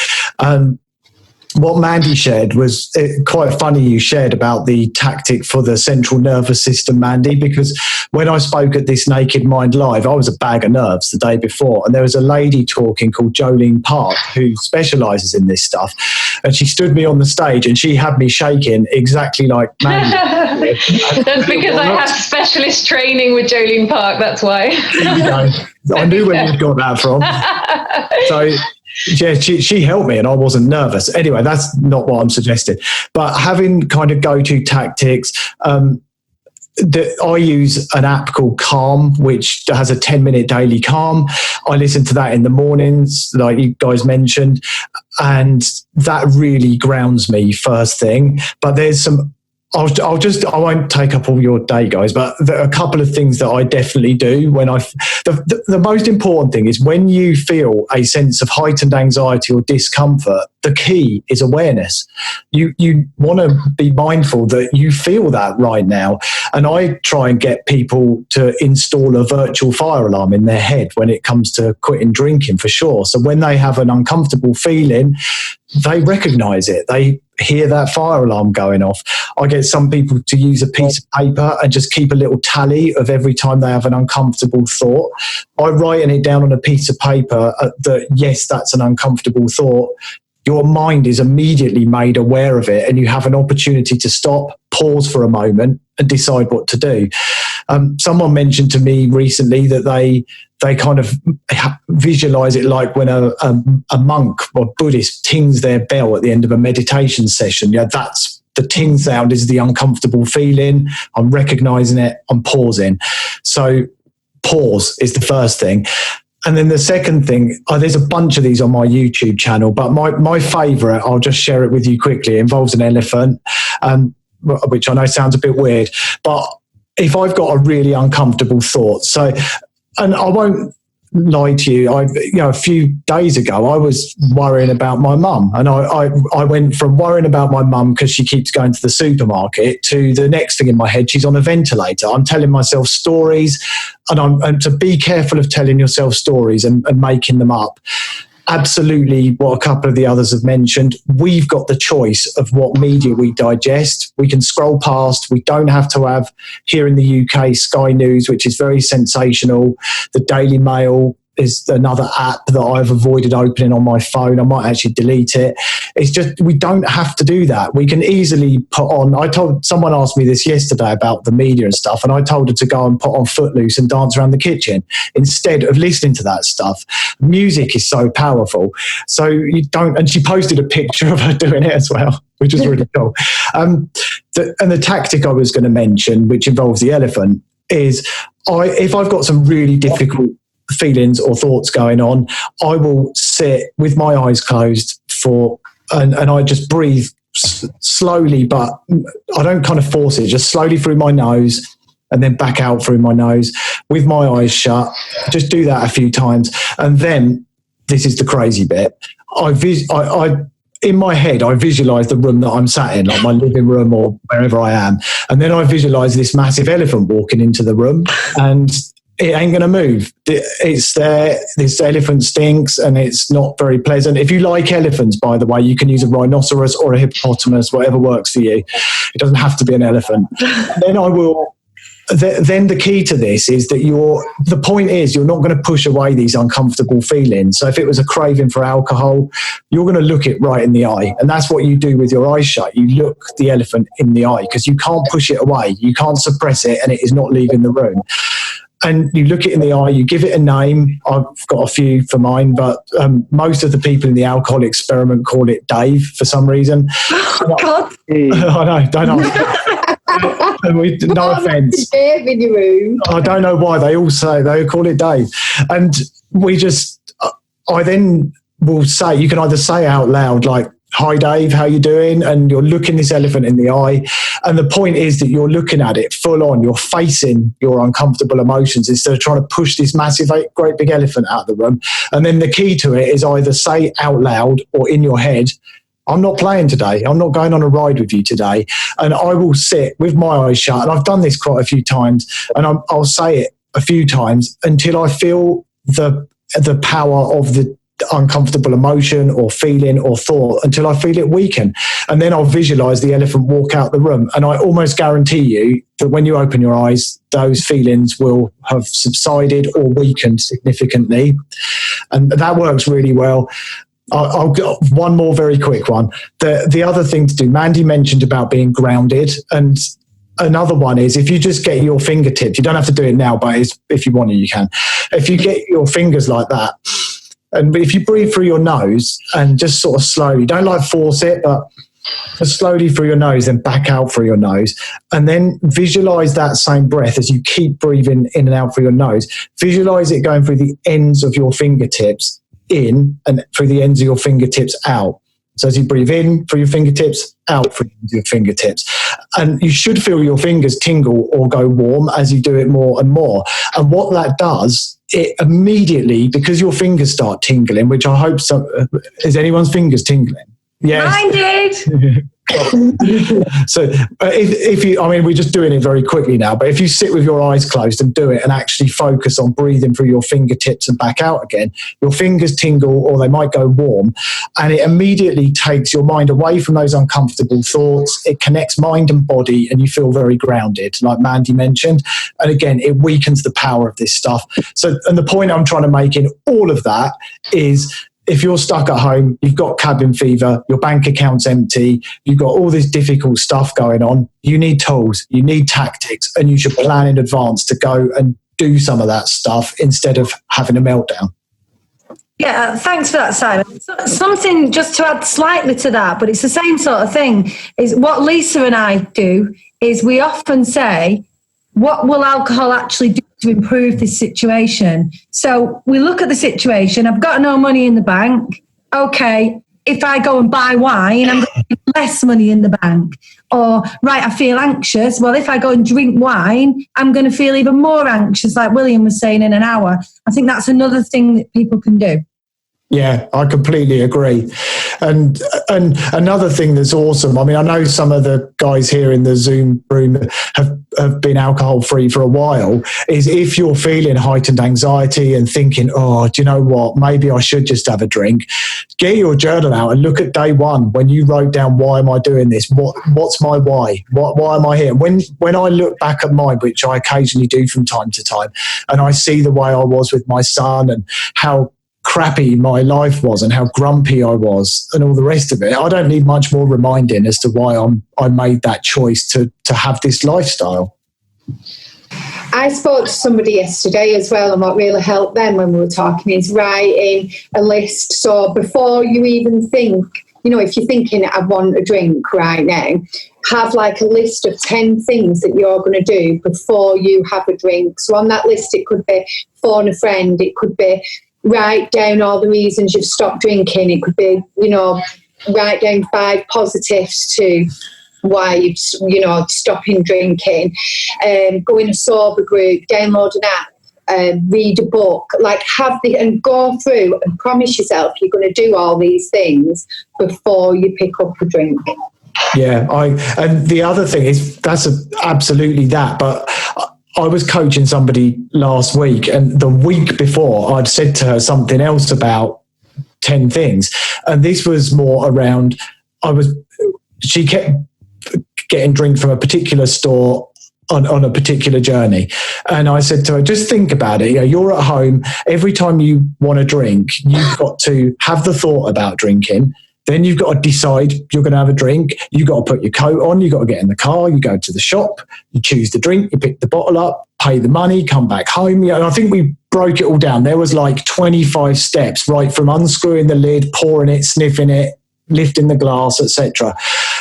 What Mandy shared was quite funny. You shared about the tactic for the central nervous system, Mandy, because when I spoke at this Naked Mind Live, I was a bag of nerves the day before, and there was a lady talking called Jolene Park who specialises in this stuff, and she stood me on the stage and she had me shaking exactly like Mandy. That's because I have specialist training with Jolene Park, that's why. I knew where you'd got that from. So yeah, she helped me and I wasn't nervous. Anyway, that's not what I'm suggesting. But having kind of go-to tactics, I use an app called Calm, which has a 10-minute daily calm. I listen to that in the mornings, like you guys mentioned, and that really grounds me first thing. But there's some, I won't take up all your day, guys, but there are a couple of things that I definitely do when the most important thing is when you feel a sense of heightened anxiety or discomfort, the key is awareness. You want to be mindful that you feel that right now. And I try and get people to install a virtual fire alarm in their head when it comes to quitting drinking, for sure. So when they have an uncomfortable feeling, they recognize it. They hear that fire alarm going off. I get some people to use a piece of paper and just keep a little tally of every time they have an uncomfortable thought. By writing it down on a piece of paper that, yes, that's an uncomfortable thought, your mind is immediately made aware of it and you have an opportunity to stop, pause for a moment and decide what to do. Someone mentioned to me recently that they kind of visualize it like when a monk or Buddhist tings their bell at the end of a meditation session. Yeah, that's the ting sound is the uncomfortable feeling. I'm recognizing it. I'm pausing. So pause is the first thing. And then the second thing, there's a bunch of these on my YouTube channel, but my favorite, I'll just share it with you quickly, involves an elephant, which I know sounds a bit weird, but if I've got a really uncomfortable thought, and I won't lie to you, a few days ago, I was worrying about my mum, and I went from worrying about my mum because she keeps going to the supermarket to the next thing in my head, she's on a ventilator. I'm telling myself stories, and to be careful of telling yourself stories and making them up. Absolutely, what a couple of the others have mentioned, we've got the choice of what media we digest. We can scroll past. We don't have to have, here in the UK, Sky News, which is very sensational. The Daily Mail is another app that I've avoided opening on my phone. I might actually delete it. It's just, we don't have to do that. We can easily put on, someone asked me this yesterday about the media and stuff, and I told her to go and put on Footloose and dance around the kitchen instead of listening to that stuff. Music is so powerful. So you don't, and she posted a picture of her doing it as well, which is really cool. And the tactic I was going to mention, which involves the elephant, is if I've got some really difficult feelings or thoughts going on, I will sit with my eyes closed and I just breathe slowly, but I don't kind of force it, just slowly through my nose and then back out through my nose with my eyes shut. Just do that a few times. And then this is the crazy bit. In my head, I visualize the room that I'm sat in, like my living room or wherever I am. And then I visualize this massive elephant walking into the room, and it ain't going to move. It's there. This elephant stinks and it's not very pleasant. If you like elephants, by the way, you can use a rhinoceros or a hippopotamus, whatever works for you. It doesn't have to be an elephant. Then the key to this is that the point is you're not going to push away these uncomfortable feelings. So if it was a craving for alcohol, you're going to look it right in the eye. And that's what you do with your eyes shut. You look the elephant in the eye because you can't push it away. You can't suppress it and it is not leaving the room. And you look it in the eye, you give it a name. I've got a few for mine, but most of the people in the alcohol experiment call it Dave for some reason. Oh, God. I know, don't know. No offence. Dave in your room. I don't know why they call it Dave. And I then will say, you can either say out loud, like, "Hi Dave, how you doing?" And you're looking this elephant in the eye. And the point is that you're looking at it full on. You're facing your uncomfortable emotions instead of trying to push this massive, great big elephant out of the room. And then the key to it is either say out loud or in your head, "I'm not playing today. I'm not going on a ride with you today." And I will sit with my eyes shut. And I've done this quite a few times. And I'll say it a few times until I feel the power of the uncomfortable emotion or feeling or thought, until I feel it weaken. And then I'll visualize the elephant walk out the room. And I almost guarantee you that when you open your eyes, those feelings will have subsided or weakened significantly. And that works really well. I'll go one more very quick one. The other thing to do, Mandy mentioned about being grounded, and another one is if you just get your fingertips, you don't have to do it now, but if you want to, you can. If you get your fingers like that, and if you breathe through your nose and just sort of slowly, don't like force it, but just slowly through your nose, then back out through your nose, and then visualize that same breath as you keep breathing in and out through your nose. Visualize it going through the ends of your fingertips in and through the ends of your fingertips out. So as you breathe in through your fingertips, out through your fingertips. And you should feel your fingers tingle or go warm as you do it more and more. And what that does, it immediately, because your fingers start tingling, which I hope is anyone's fingers tingling? Yes. Mine did. So if you, I mean, we're just doing it very quickly now, but if you sit with your eyes closed and do it and actually focus on breathing through your fingertips and back out again, your fingers tingle or they might go warm, and it immediately takes your mind away from those uncomfortable thoughts. It connects mind and body and you feel very grounded, like Mandy mentioned. And again, it weakens the power of this stuff. So, and the point I'm trying to make in all of that is, if you're stuck at home, you've got cabin fever, your bank account's empty, you've got all this difficult stuff going on, you need tools, you need tactics, and you should plan in advance to go and do some of that stuff instead of having a meltdown. Yeah, thanks for that, Simon. Something just to add slightly to that, but it's the same sort of thing, is what Lisa and I do is we often say, what will alcohol actually do to improve this situation? So we look at the situation. I've got no money in the bank. Okay, if I go and buy wine, I'm going to have less money in the bank. Or, right, I feel anxious. Well, if I go and drink wine, I'm going to feel even more anxious, like William was saying, in an hour. I think that's another thing that people can do. Yeah, I completely agree. And another thing that's awesome, I mean, I know some of the guys here in the Zoom room have been alcohol free for a while, is if you're feeling heightened anxiety and thinking, oh, do you know what, maybe I should just have a drink, get your journal out and look at day one when you wrote down, why am I doing this? What's my why? Why am I here? When I look back at mine, which I occasionally do from time to time, and I see the way I was with my son and how crappy my life was and how grumpy I was and all the rest of it, I don't need much more reminding as to why I made that choice to have this lifestyle. I spoke to somebody yesterday as well, and what really helped them when we were talking is writing a list. So before you even think, you know, if you're thinking I want a drink right now, have like a list of 10 things that you're going to do before you have a drink. So on that list, it could be phone a friend, it could be write down all the reasons you've stopped drinking. It could be, you know, write down 5 positives to why you've, you know, stopping drinking. Go in a sober group, download an app, read a book, like and go through and promise yourself you're going to do all these things before you pick up a drink. Yeah, and the other thing is absolutely that, but I was coaching somebody last week, and the week before I'd said to her something else about 10 things. And this was more around, she kept getting drink from a particular store on a particular journey. And I said to her, just think about it. You know, you're at home. Every time you want to drink, you've got to have the thought about drinking. Then you've got to decide you're going to have a drink. You've got to put your coat on. You've got to get in the car. You go to the shop. You choose the drink. You pick the bottle up, pay the money, come back home. You know, and I think we broke it all down. There was like 25 steps, right from unscrewing the lid, pouring it, sniffing it, lifting the glass, etc.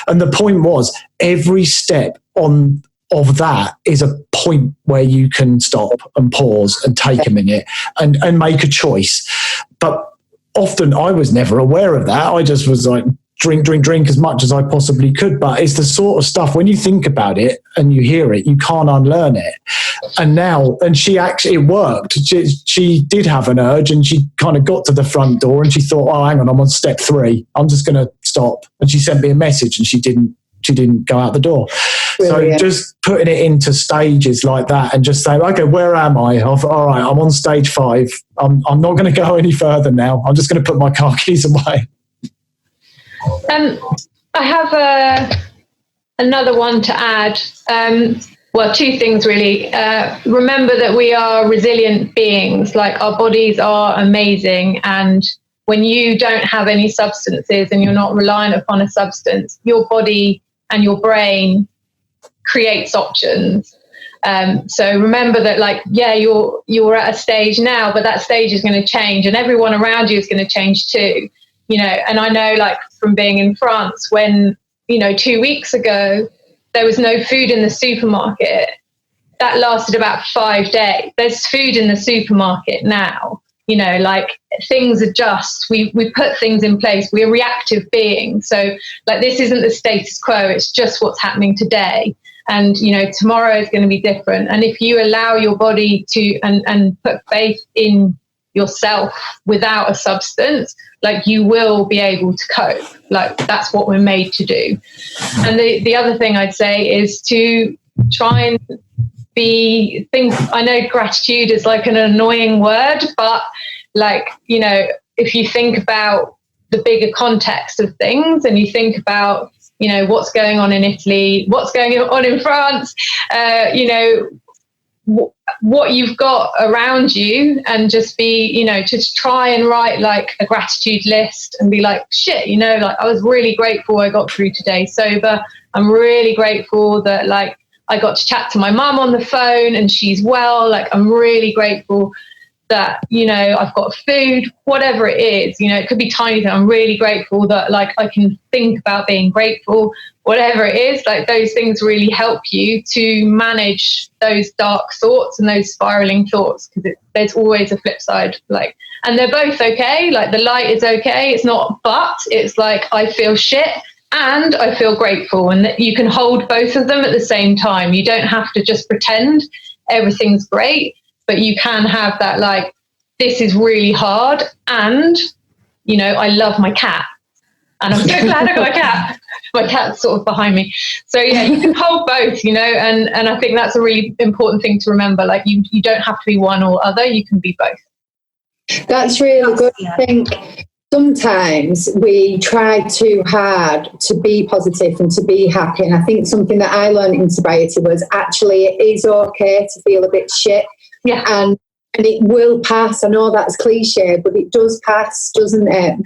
And the point was, every step of that is a point where you can stop and pause and take a minute and make a choice. But often I was never aware of that. I just was like, drink as much as I possibly could. But it's the sort of stuff, when you think about it and you hear it, you can't unlearn it. And she actually, it worked. She did have an urge, and she kind of got to the front door and she thought, oh, hang on, I'm on step 3. I'm just going to stop. And she sent me a message and she didn't go out the door. Brilliant. So just putting it into stages like that and just saying, okay, where am I? All right, I'm on stage 5. I'm not going to go any further now. I'm just going to put my car keys away. I have another one to add. Well, 2 things really. Remember that we are resilient beings. Like, our bodies are amazing, and when you don't have any substances and you're not reliant upon a substance, your body and your brain creates options. So remember that, like, yeah, you're at a stage now, but that stage is going to change, and everyone around you is going to change too. You know, and I know, like, from being in France, when, you know, 2 weeks ago there was no food in the supermarket, that lasted about 5 days. There's food in the supermarket now. You know, like, things adjust. We put things in place. We're reactive beings. So, like, this isn't the status quo. It's just what's happening today. And, you know, tomorrow is going to be different. And if you allow your body to and put faith in yourself without a substance, like, you will be able to cope. Like, that's what we're made to do. And the other thing I'd say is to try and I know gratitude is like an annoying word, but, like, you know, if you think about the bigger context of things, and you think about, you know, what's going on in Italy, what's going on in France, you know, what you've got around you, and just be, you know, just try and write like a gratitude list and be like, shit, you know, like, I was really grateful I got through today sober. I'm really grateful that, like, I got to chat to my mum on the phone and she's well. Like, I'm really grateful that, you know, I've got food, whatever it is. You know, it could be tiny. I'm really grateful that, like, I can think about being grateful, whatever it is. Like, those things really help you to manage those dark thoughts and those spiraling thoughts, because there's always a flip side. Like, and they're both okay. Like, the light is okay. It's not, but it's like, I feel shit and I feel grateful, and that you can hold both of them at the same time. You don't have to just pretend everything's great, but you can have that, like, this is really hard, and, you know, I love my cat, and I'm so glad I got a cat. My cat's sort of behind me. So yeah, you can hold both, you know, and I think that's a really important thing to remember. Like, you don't have to be one or other, you can be both. That's really good. I think sometimes we try too hard to be positive and to be happy. And I think something that I learned in sobriety was, actually, it is okay to feel a bit shit. Yeah. And it will pass. I know that's cliche, but it does pass, doesn't it?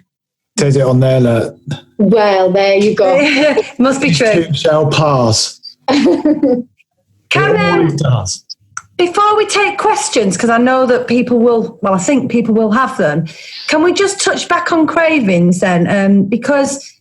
Says it on there, look. Well, there you go. Must be true. It shall pass. Can, It does. before we take questions, because I know that people will, well, I think people will have them, can we just touch back on cravings then? Because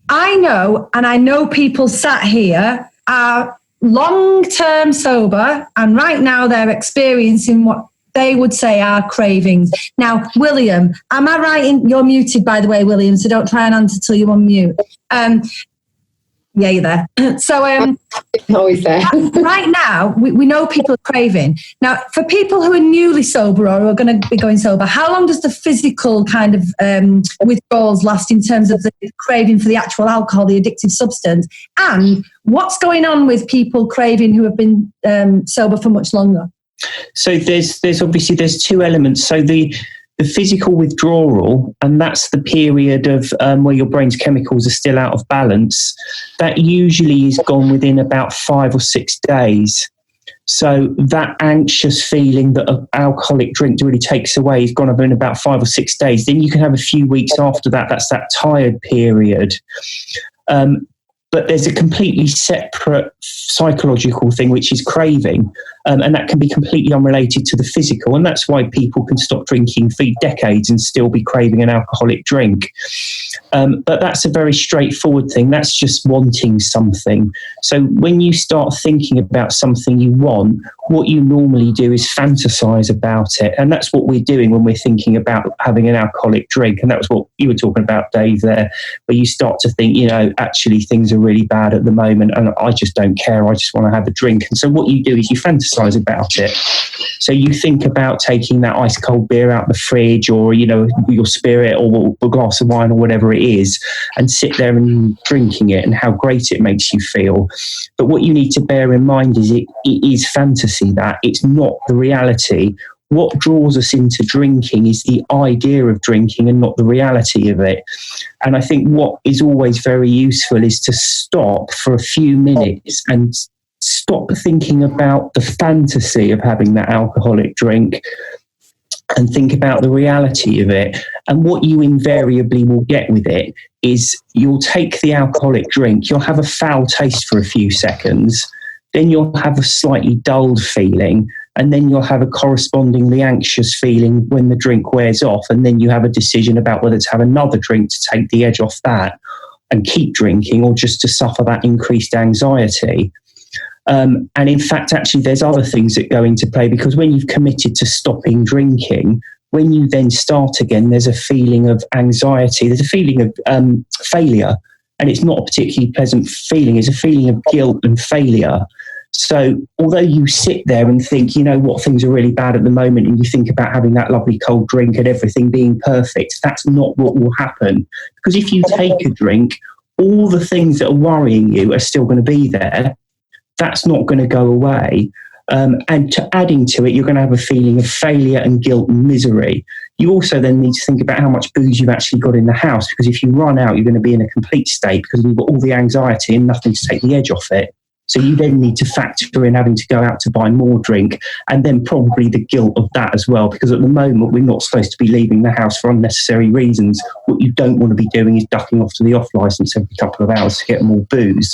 I know people sat here are long-term sober, and right now they're experiencing what they would say are cravings. Now, William, am I right you're muted, by the way, William, so don't try and answer till you unmute. Yeah, you're there. So Always there. right now, we know people are craving. Now, for people who are newly sober or are going to be going sober, how long does the physical kind of withdrawals last in terms of the craving for the actual alcohol, the addictive substance? And what's going on with people craving who have been sober for much longer? So there's obviously two elements. So the physical withdrawal, and that's the period of where your brain's chemicals are still out of balance, that usually is gone within about 5 or 6 days. So that anxious feeling that an alcoholic drink really takes away is gone within about 5 or 6 days. Then you can have a few weeks after that. That's that tired period. But there's a completely separate psychological thing, which is craving. And that can be completely unrelated to the physical. And that's why people can stop drinking for decades and still be craving an alcoholic drink. But that's a very straightforward thing. That's just wanting something. So when you start thinking about something you want, what you normally do is fantasize about it. And that's what we're doing when we're thinking about having an alcoholic drink. And that was what you were talking about, Dave, there, where you start to think, you know, actually things are really bad at the moment and I just don't care. I just want to have a drink. And so what you do is you fantasize about it. So you think about taking that ice cold beer out the fridge, or, you know, your spirit or a glass of wine or whatever it is, and sit there and drinking it and how great it makes you feel. But what you need to bear in mind is it is fantasy, that it's not the reality. What draws us into drinking is the idea of drinking and not the reality of it. And I think what is always very useful is to stop for a few minutes and stop thinking about the fantasy of having that alcoholic drink and think about the reality of it. And what you invariably will get with it is you'll take the alcoholic drink, you'll have a foul taste for a few seconds, then you'll have a slightly dulled feeling, and then you'll have a correspondingly anxious feeling when the drink wears off, and then you have a decision about whether to have another drink to take the edge off that and keep drinking, or just to suffer that increased anxiety. And in fact, actually, there's other things that go into play, because when you've committed to stopping drinking, when you then start again, there's a feeling of anxiety, there's a feeling of failure, and it's not a particularly pleasant feeling. It's a feeling of guilt and failure. So although you sit there and think, you know what, things are really bad at the moment, and you think about having that lovely cold drink and everything being perfect, that's not what will happen. Because if you take a drink, all the things that are worrying you are still going to be there. That's not going to go away. And adding to it, you're going to have a feeling of failure and guilt and misery. You also then need to think about how much booze you've actually got in the house, because if you run out, you're going to be in a complete state because you've got all the anxiety and nothing to take the edge off it. So you then need to factor in having to go out to buy more drink, and then probably the guilt of that as well, because at the moment we're not supposed to be leaving the house for unnecessary reasons. What you don't want to be doing is ducking off to the off licence every couple of hours to get more booze.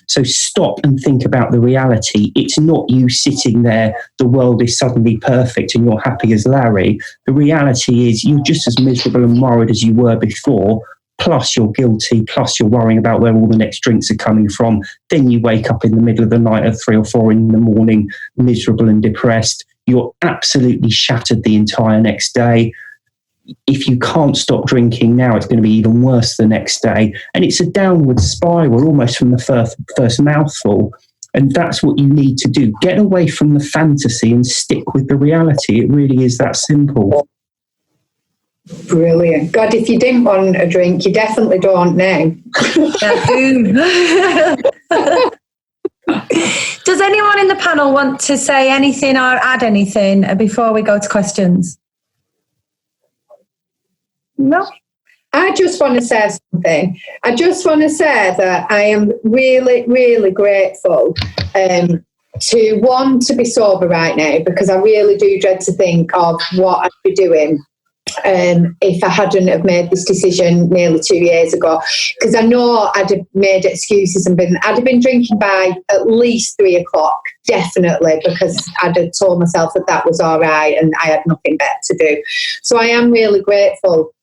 So stop and think about the reality. It's not you sitting there, the world is suddenly perfect and you're happy as Larry. The reality is you're just as miserable and worried as you were before, plus you're guilty, plus you're worrying about where all the next drinks are coming from. Then you wake up in the middle of the night at 3 or 4 in the morning, miserable and depressed. You're absolutely shattered the entire next day. If you can't stop drinking now, it's going to be even worse the next day. And it's a downward spiral almost from the first mouthful. And that's what you need to do. Get away from the fantasy and stick with the reality. It really is that simple. Brilliant. God, if you didn't want a drink, you definitely don't now. Does anyone in the panel want to say anything or add anything before we go to questions? No? I just want to say something. I just want to say that I am really, really grateful to be sober right now, because I really do dread to think of what I'd be doing if I hadn't have made this decision nearly 2 years ago, because I know I'd have made excuses and I'd have been drinking by at least 3 o'clock, definitely, because I'd have told myself that was all right and I had nothing better to do. So I am really grateful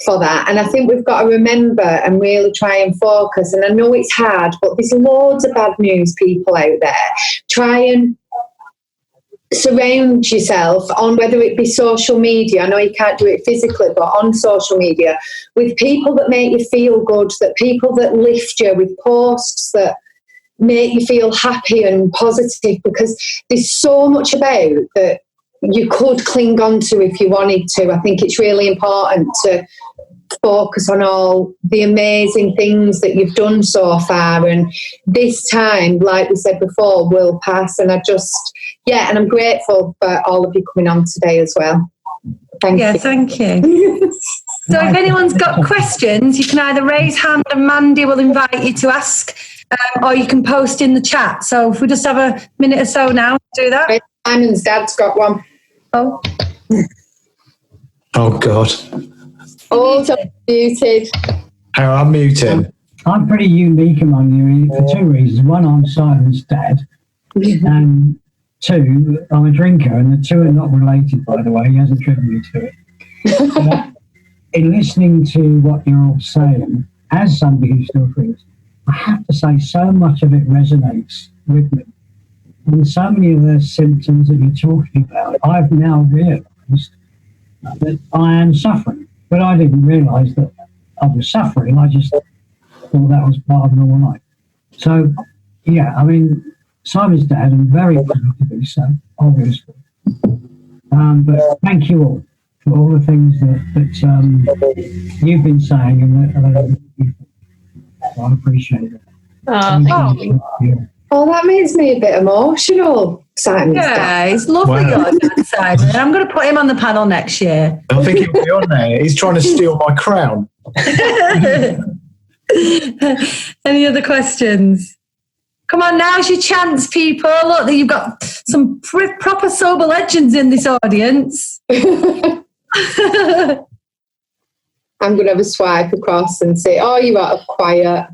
for that, and I think we've got to remember and really try and focus, and I know it's hard, but there's loads of bad news people out there. Try and surround yourself on, whether it be social media, I know you can't do it physically, but on social media, with people that make you feel good, that people that lift you, with posts that make you feel happy and positive, because there's so much about that you could cling on to if you wanted to. I think it's really important to focus on all the amazing things that you've done so far, and this time, like we said before, will pass. And and I'm grateful for all of you coming on today as well. Thank you. Thank you. So if anyone's got questions, you can either raise hand and Mandy will invite you to ask, or you can post in the chat. So if we just have a minute or so now to do that. Simon's dad's got one. Oh God. Also muted. I'm muted. I'm pretty unique among you for 2 reasons. One, I'm Simon's dad, and 2, I'm a drinker, and the 2 are not related, by the way. He hasn't driven me to it. In listening to what you're all saying, as somebody who still drinks, I have to say so much of it resonates with me. And so many of the symptoms that you're talking about, I've now realised that I am suffering. But I didn't realise that I was suffering. I just thought that was part of normal life. So, yeah, I mean, Simon's dad, I'm very proud to be so, obviously. But thank you all for all the things that you've been saying and that I appreciate it. Oh, that makes me a bit emotional, Simon. Yeah, it's lovely, your dad, Simon. I'm going to put him on the panel next year. I think he'll be on there. He's trying to steal my crown. Any other questions? Come on, now's your chance, people. Look, you've got some proper sober legends in this audience. I'm going to have a swipe across and say, oh, you're out of quiet.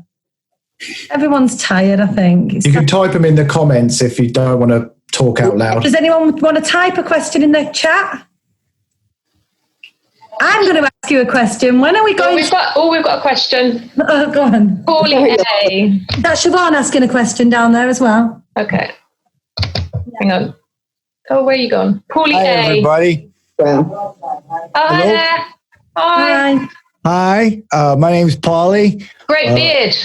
Everyone's tired, I think. You can type them in the comments if you don't want to talk out loud. Does anyone want to type a question in the chat? I'm going to ask you a question. When are we going? We've got a question. Oh, go on. Paulie A. That's Siobhan asking a question down there as well. Okay. Hang on. Oh, where are you gone? Paulie Hi, A. everybody. Well, Oh, hi Hello? there. Hi. Hi, my name's Paulie. Great beard.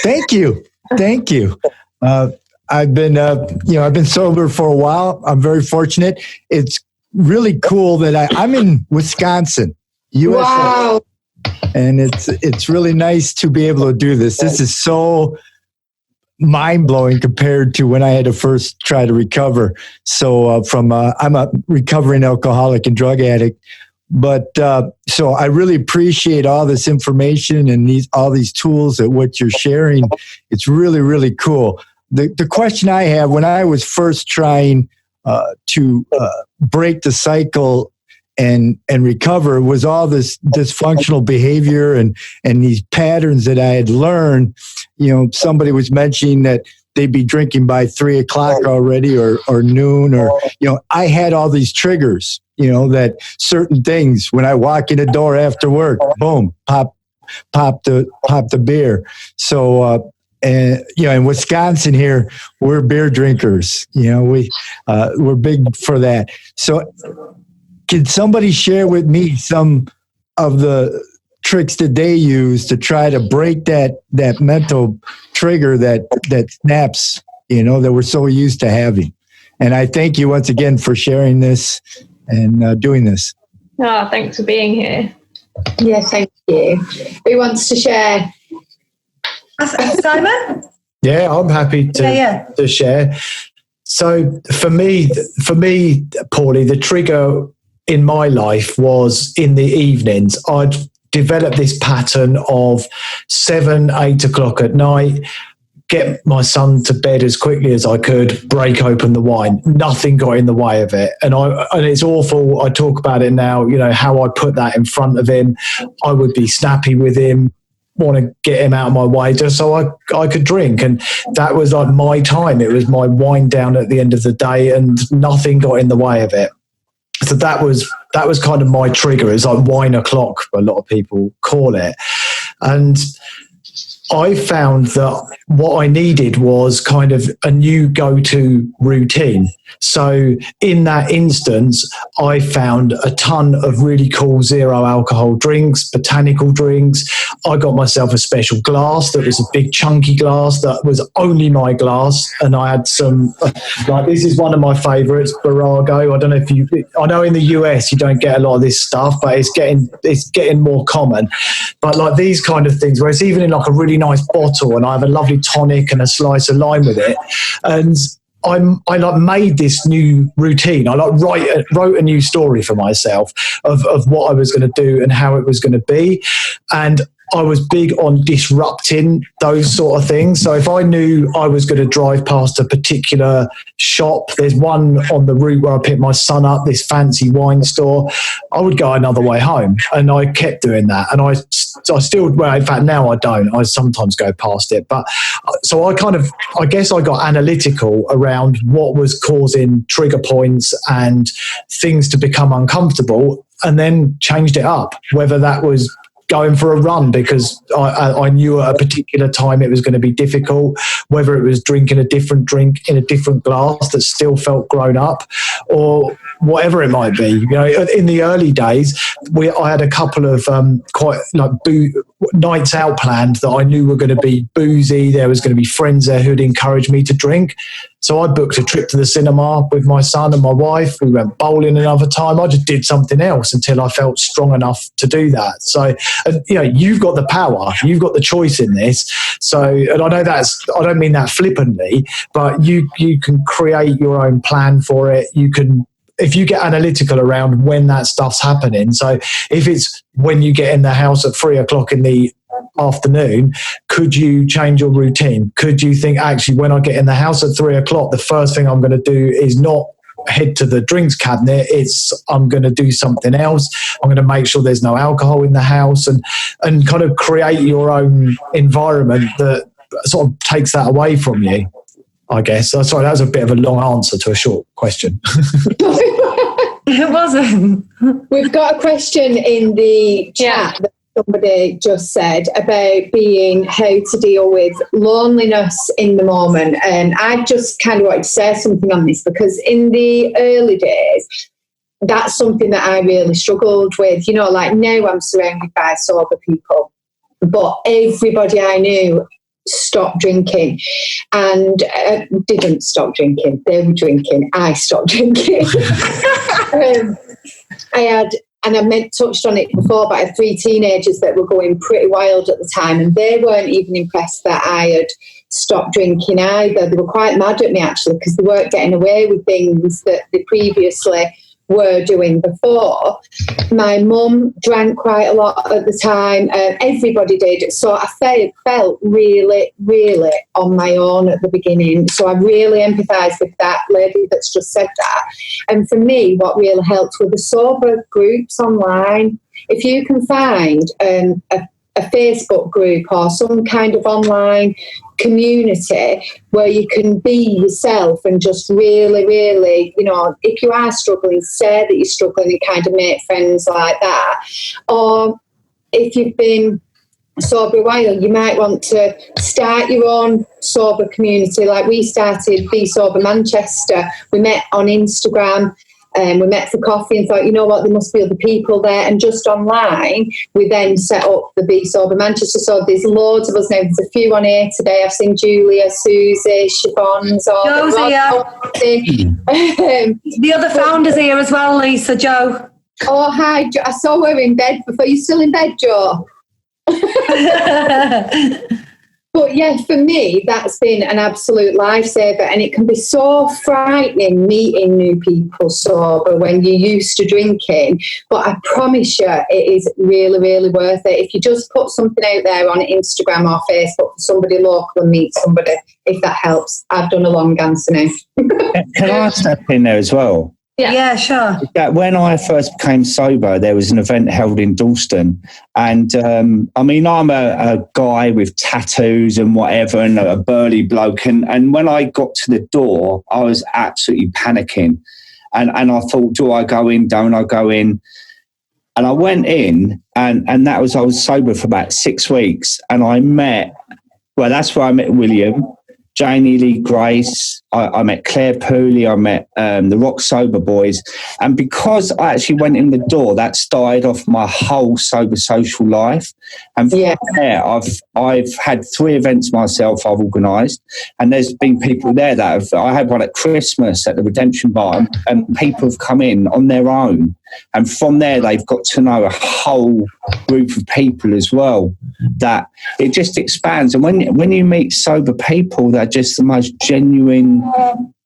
Thank you. Thank you. I've been, I've been sober for a while. I'm very fortunate. It's really cool that I'm in Wisconsin, USA. wow. And it's really nice to be able to do this. This is so mind-blowing compared to when I had to first try to recover. So I'm a recovering alcoholic and drug addict. But so I really appreciate all this information and all these tools that what you're sharing. It's really, really cool. The question I have, when I was first trying to break the cycle and recover, was all this dysfunctional behavior and these patterns that I had learned. Somebody was mentioning that they'd be drinking by 3 o'clock already or noon, or I had all these triggers. That certain things, when I walk in the door after work, boom, pop the beer. So, in Wisconsin here, we're beer drinkers. We're big for that. So, can somebody share with me some of the tricks that they use to try to break that mental trigger that snaps, that we're so used to having? And I thank you once again for sharing this and doing this. Oh, thanks for being here. Yeah, thank you. Who wants to share? Simon? Yeah, I'm happy to share. So for me, Paulie, the trigger in my life was in the evenings. I'd developed this pattern of 7, 8 o'clock at night, get my son to bed as quickly as I could, break open the wine. Nothing got in the way of it. And it's awful. I talk about it now, how I put that in front of him. I would be snappy with him, want to get him out of my way just so I could drink. And that was like my time. It was my wind down at the end of the day, and nothing got in the way of it. So that was kind of my trigger. It's like wine o'clock, a lot of people call it. And I found that what I needed was kind of a new go-to routine. So in that instance, I found a ton of really cool zero alcohol drinks, botanical drinks. I got myself a special glass that was a big chunky glass that was only my glass. And I had some, like this is one of my favorites, Barago. I don't know I know in the US you don't get a lot of this stuff, but it's getting more common. But like these kind of things where it's even in like a really nice bottle and I have a lovely tonic and a slice of lime with it. And I like made this new routine. I like wrote a new story for myself of what I was going to do and how it was going to be. And I was big on disrupting those sort of things. So if I knew I was going to drive past a particular shop, there's one on the route where I picked my son up, this fancy wine store, I would go another way home. And I kept doing that. And I still, well, in fact, now I don't. I sometimes go past it. But so I guess I got analytical around what was causing trigger points and things to become uncomfortable, and then changed it up, whether that was going for a run because I knew at a particular time it was going to be difficult, whether it was drinking a different drink in a different glass that still felt grown up, or whatever it might be. In the early days, I had a couple of quite like nights out planned that I knew were going to be boozy. There was going to be friends there who'd encourage me to drink. So I booked a trip to the cinema with my son and my wife. We went bowling another time. I just did something else until I felt strong enough to do that. So, you've got the power. You've got the choice in this. So, and I know I don't mean that flippantly, but you can create your own plan for it. You can, if you get analytical around when that stuff's happening. So if it's when you get in the house at 3 o'clock in the afternoon, could you change your routine? Could you think, actually, when I get in the house at 3 o'clock, the first thing I'm going to do is not head to the drinks cabinet. It's I'm going to do something else. I'm going to make sure there's no alcohol in the house, and kind of create your own environment that sort of takes that away from you, I guess. Sorry, that was a bit of a long answer to a short question. It wasn't. We've got a question in the chat that somebody just said about how to deal with loneliness in the moment. And I just kind of wanted to say something on this, because in the early days, that's something that I really struggled with. You know, like now I'm surrounded by sober people, but everybody I knew stopped drinking and didn't stop drinking. They were drinking. I stopped drinking. I touched on it before, but I had 3 teenagers that were going pretty wild at the time, and they weren't even impressed that I had stopped drinking either. They were quite mad at me, actually, because they weren't getting away with things that they previously were doing before. My mum drank quite a lot at the time. Everybody did. So I felt really, really on my own at the beginning. So I really empathise with that lady that's just said that. And for me, what really helped were the sober groups online. If you can find a Facebook group or some kind of online community where you can be yourself and just really, really, you know, if you are struggling, say that you're struggling and kind of make friends like that. Or if you've been sober a while, you might want to start your own sober community. Like we started Be Sober Manchester. We met on Instagram. We met for coffee and thought, you know what, there must be other people there. And just online, we then set up the Be Sober Manchester. So there's loads of us now. There's a few on here today. I've seen Julia, Susie, Siobhan's. Josie, the other founder's here as well, Lisa, Jo. Oh, hi. I saw her in bed before. You still in bed, Jo? But yeah, for me, that's been an absolute lifesaver, and it can be so frightening meeting new people sober when you're used to drinking. But I promise you, it is really, really worth it. If you just put something out there on Instagram or Facebook for somebody local and meet somebody, if that helps. I've done a long answer now. Can I step in there as well? Yeah, sure. When I first became sober, there was an event held in Dalston. And I mean, I'm a guy with tattoos and whatever, and a burly bloke. And when I got to the door, I was absolutely panicking. And I thought, do I go in? Don't I go in? And I went in, and I was sober for about 6 weeks. And that's where I met William, Janie Lee Grace. I met Claire Pooley, I met the Rock Sober Boys. And because I actually went in the door, that started off my whole sober social life. And from there, I've had 3 events myself I've organised. And there's been people there I had one at Christmas at the Redemption Bar, and people have come in on their own. And from there, they've got to know a whole group of people as well, that it just expands. And when you meet sober people, they're just the most genuine,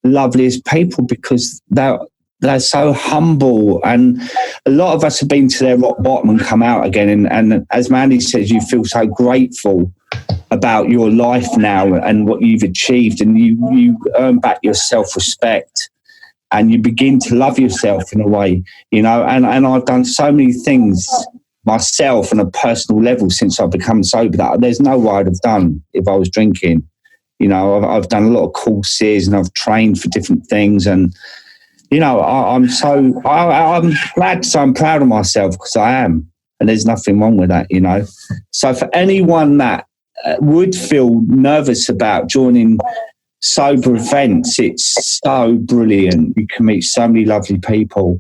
loveliest people, because they're so humble. And a lot of us have been to their rock bottom and come out again. And as Mandy says, you feel so grateful about your life now and what you've achieved, and you earn back your self-respect. And you begin to love yourself in a way, you know. And I've done so many things myself on a personal level since I've become sober that there's no way I'd have done if I was drinking. You know, I've done a lot of courses and I've trained for different things. And, you know, I'm glad to say I'm proud of myself, because I am. And there's nothing wrong with that, you know. So for anyone that would feel nervous about joining sober events, it's so brilliant. You can meet so many lovely people.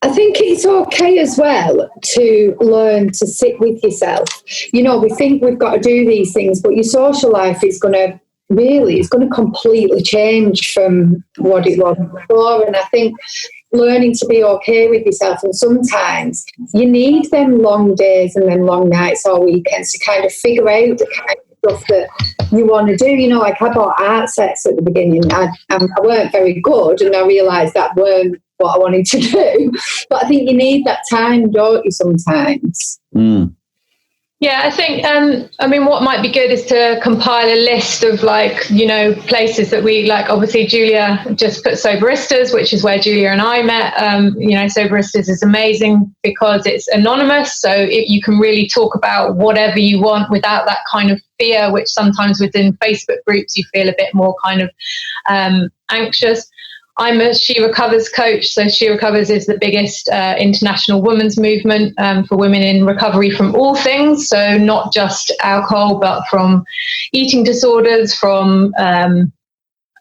I think it's okay as well to learn to sit with yourself. You know, we think we've got to do these things, but your social life is going to completely change from what it was before. And I think learning to be okay with yourself, and sometimes you need them long days and then long nights or weekends to kind of figure out the kind of stuff that you want to do. You know, like I bought art sets at the beginning. I weren't very good, and I realised that weren't what I wanted to do. But I think you need that time, don't you, sometimes? Yeah, I think, I mean, what might be good is to compile a list of places that we like. Obviously, Julia just put Soberistas, which is where Julia and I met. Soberistas is amazing because it's anonymous. So you can really talk about whatever you want without that kind of fear, which sometimes within Facebook groups, you feel a bit more kind of anxious. I'm a She Recovers coach. So She Recovers is the biggest international women's movement for women in recovery from all things. So not just alcohol, but from eating disorders, from,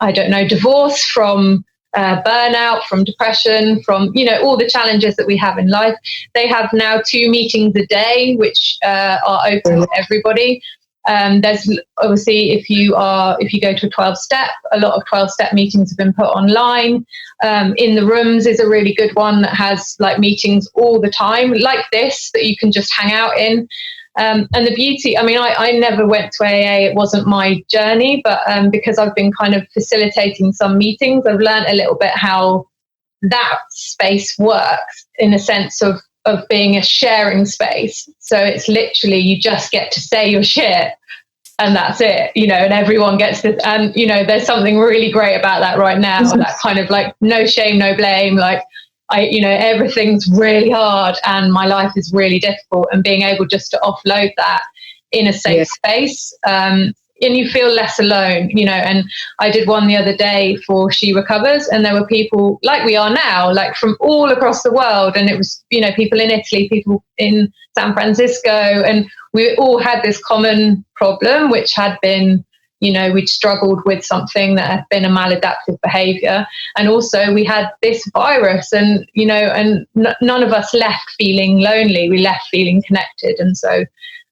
divorce, from burnout, from depression, from, all the challenges that we have in life. They have now 2 meetings a day, which are open to everybody. There's obviously, if you go to a 12-step, a lot of 12-step meetings have been put online. In the Rooms is a really good one that has meetings all the time like this that you can just hang out in. And the beauty, I mean, I never went to AA. It wasn't my journey, but because I've been kind of facilitating some meetings, I've learned a little bit how that space works in a sense of being a sharing space. So it's literally, you just get to say your shit and that's it, and everyone gets to, and, there's something really great about that right now, that kind of no shame, no blame, everything's really hard and my life is really difficult, and being able just to offload that in a safe space, and you feel less alone, and I did one the other day for She Recovers, and there were people like we are now, from all across the world, and it was, people in Italy, people in San Francisco, and we all had this common problem, which had been, we'd struggled with something that had been a maladaptive behavior, and also we had this virus, and, none of us left feeling lonely, we left feeling connected, and so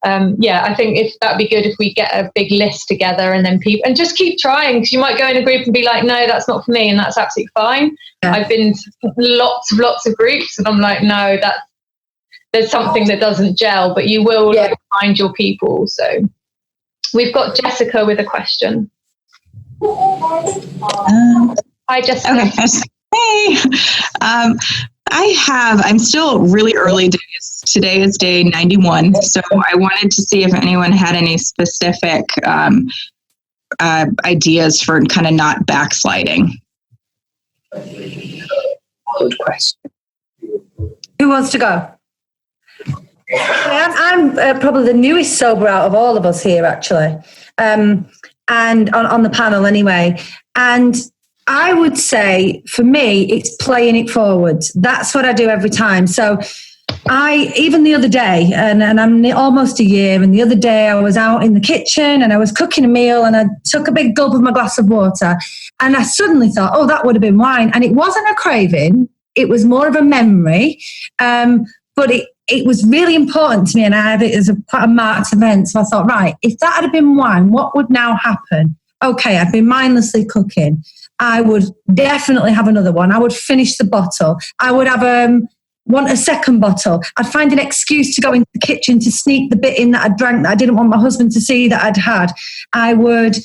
I think if that'd be good if we get a big list together and then people, and just keep trying, because you might go in a group and be like, no, that's not for me, and that's absolutely fine. Yeah. I've been to lots of groups and I'm like, no, there's something that doesn't gel, but you will find your people. So we've got Jessica with a question. Hi, Jessica. Okay. Hey. I'm still really early days. Today is day 91. So I wanted to see if anyone had any specific ideas for kind of not backsliding. Good question. Who wants to go? I'm probably the newest sober out of all of us here, actually, and on the panel anyway. And I would say, for me, it's playing it forward. That's what I do every time. So even the other day, and I'm almost a year, and the other day I was out in the kitchen and I was cooking a meal and I took a big gulp of my glass of water and I suddenly thought, oh, that would have been wine. And it wasn't a craving. It was more of a memory. But it was really important to me, and I had it as quite a marked event. So I thought, right, if that had been wine, what would now happen? Okay, I'd been mindlessly cooking. I would definitely have another one. I would finish the bottle. I would have want a second bottle. I'd find an excuse to go into the kitchen to sneak the bit in that I drank that I didn't want my husband to see that I'd had. I would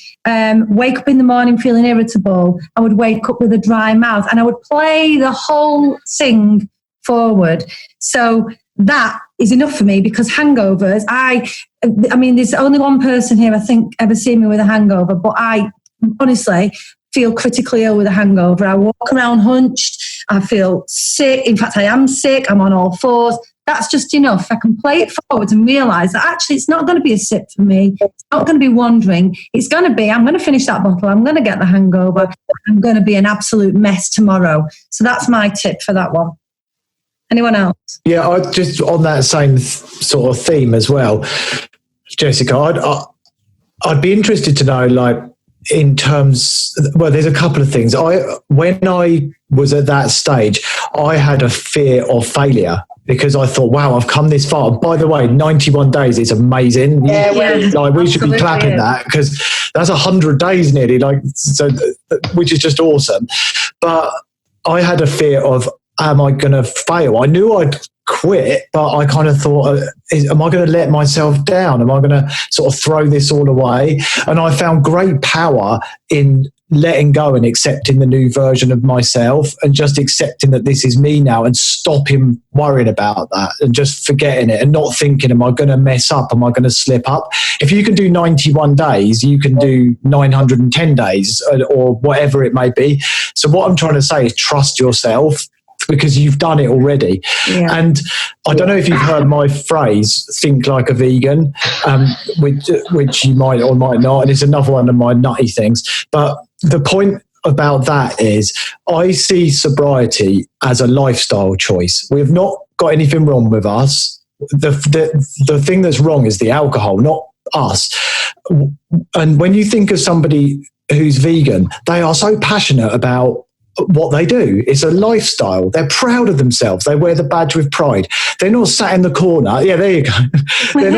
wake up in the morning feeling irritable. I would wake up with a dry mouth, and I would play the whole thing forward. So that is enough for me, because hangovers, I mean, there's only one person here I think ever seen me with a hangover, but I honestly feel critically ill with a hangover. I walk around hunched. I feel sick. In fact, I am sick. I'm on all fours. That's just enough. I can play it forward and realise that actually it's not going to be a sip for me. It's not going to be wandering. It's going to be, I'm going to finish that bottle. I'm going to get the hangover. I'm going to be an absolute mess tomorrow. So that's my tip for that one. Anyone else? Yeah, I just on that same sort of theme as well, Jessica, I'd be interested to know, like, in terms, well, there's a couple of things. When I was at that stage, I had a fear of failure, because I thought, wow, I've come this far. By the way, 91 days is amazing. Yeah, like, we should be clapping that, because that's 100 days nearly, like, so, which is just awesome. But I had a fear of, am I going to fail? I knew I'd quit, but I kind of thought, am I going to let myself down? Am I going to sort of throw this all away? And I found great power in letting go and accepting the new version of myself and just accepting that this is me now and stopping worrying about that and just forgetting it and not thinking, am I going to mess up? Am I going to slip up? If you can do 91 days, you can do 910 days or whatever it may be. So what I'm trying to say is trust yourself, because you've done it already. Yeah. And I don't know if you've heard my phrase, think like a vegan, which you might or might not. And it's another one of my nutty things. But the point about that is I see sobriety as a lifestyle choice. We have not got anything wrong with us. The thing that's wrong is the alcohol, not us. And when you think of somebody who's vegan, they are so passionate about what they do. It's a lifestyle. They're proud of themselves. They wear the badge with pride. They're not sat in the corner. Yeah, there you go. They're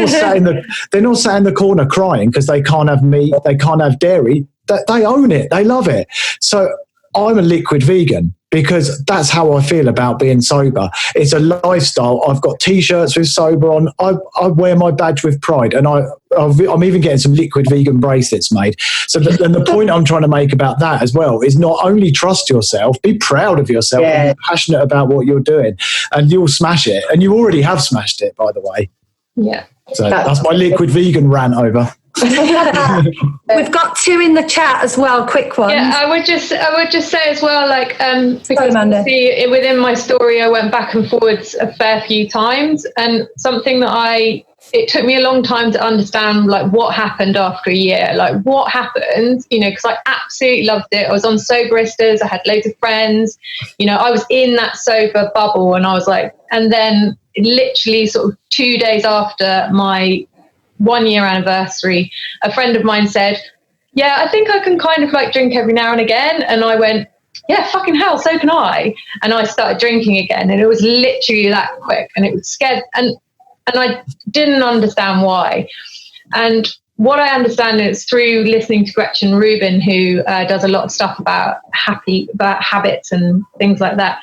not sat in the corner crying because they can't have meat, they can't have dairy. They own it. They love it. So I'm a liquid vegan because that's how I feel about being sober. It's a lifestyle. I've got T-shirts with sober on. I wear my badge with pride, and I'm even getting some liquid vegan bracelets made. So the point I'm trying to make about that as well is not only trust yourself, be proud of yourself, and be passionate about what you're doing, and you'll smash it. And you already have smashed it, by the way. Yeah. So that's my liquid vegan rant over. We've got two in the chat as well, quick ones. Yeah, I would just say as well, like, because obviously within my story, I went back and forwards a fair few times, and something that it took me a long time to understand, like, what happened after a year, like what happened, because I absolutely loved it. I was on Soberistas, I had loads of friends, I was in that sober bubble, and I was like, and then literally sort of 2 days after my 1 year anniversary, a friend of mine said, yeah, I think I can kind of like drink every now and again. And I went, yeah, fucking hell, so can I. And I started drinking again, and it was literally that quick, and it was scared, and I didn't understand why. And what I understand is through listening to Gretchen Rubin, who does a lot of stuff about habits and things like that.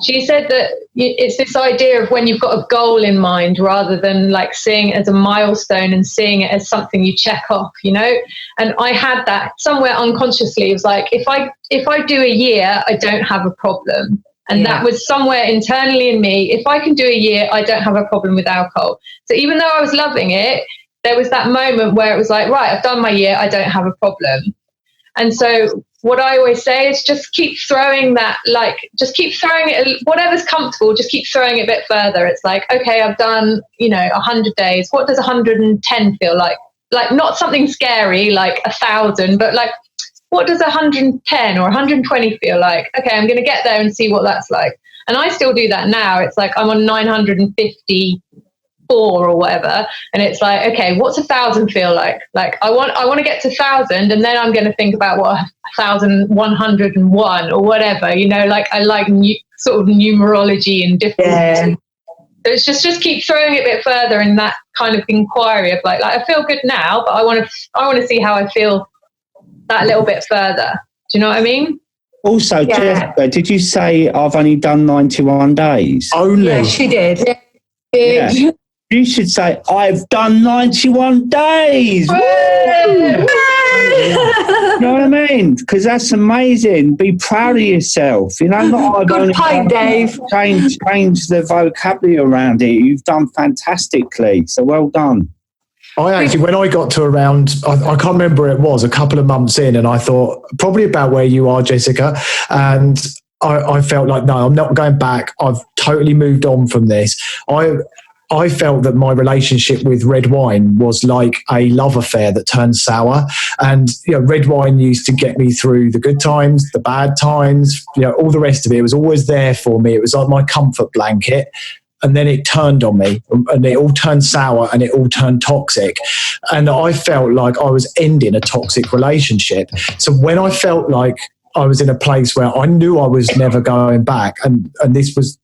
She said that it's this idea of when you've got a goal in mind rather than like seeing it as a milestone and seeing it as something you check off, And I had that somewhere unconsciously. It was like, if I do a year, I don't have a problem. And that was somewhere internally in me. If I can do a year, I don't have a problem with alcohol. So even though I was loving it, there was that moment where it was like, right, I've done my year, I don't have a problem. And so what I always say is just keep throwing that, just keep throwing it, whatever's comfortable, just keep throwing it a bit further. It's like, okay, I've done, 100 days. What does 110 feel like? Like not something scary, like 1,000, but like, what does 110 or 120 feel like? Okay, I'm going to get there and see what that's like. And I still do that now. It's like I'm on 954 or whatever, and it's like, okay, what's 1,000 feel like? Like I want to get to 1,000, and then I'm going to think about what 1,101 or whatever. Like I like sort of numerology and different. Yeah. So it's just keep throwing it a bit further in that kind of inquiry of like I feel good now, but I want to see how I feel that little bit further. Do you know what I mean? Also, Jessica, did you say I've only done 91 days? Only. Yeah, she did. Yeah. You should say, I've done 91 days. You know what I mean? Because that's amazing. Be proud of yourself. Not good point, Dave. Change the vocabulary around it. You've done fantastically. So well done. I actually, when I got to around, I can't remember it was, a couple of months in, and I thought probably about where you are, Jessica, and I felt like, no, I'm not going back. I've totally moved on from this. I felt that my relationship with red wine was like a love affair that turned sour. And, red wine used to get me through the good times, the bad times, all the rest of it. It was always there for me. It was like my comfort blanket. And then it turned on me, and it all turned sour, and it all turned toxic. And I felt like I was ending a toxic relationship. So when I felt like I was in a place where I knew I was never going back, and this was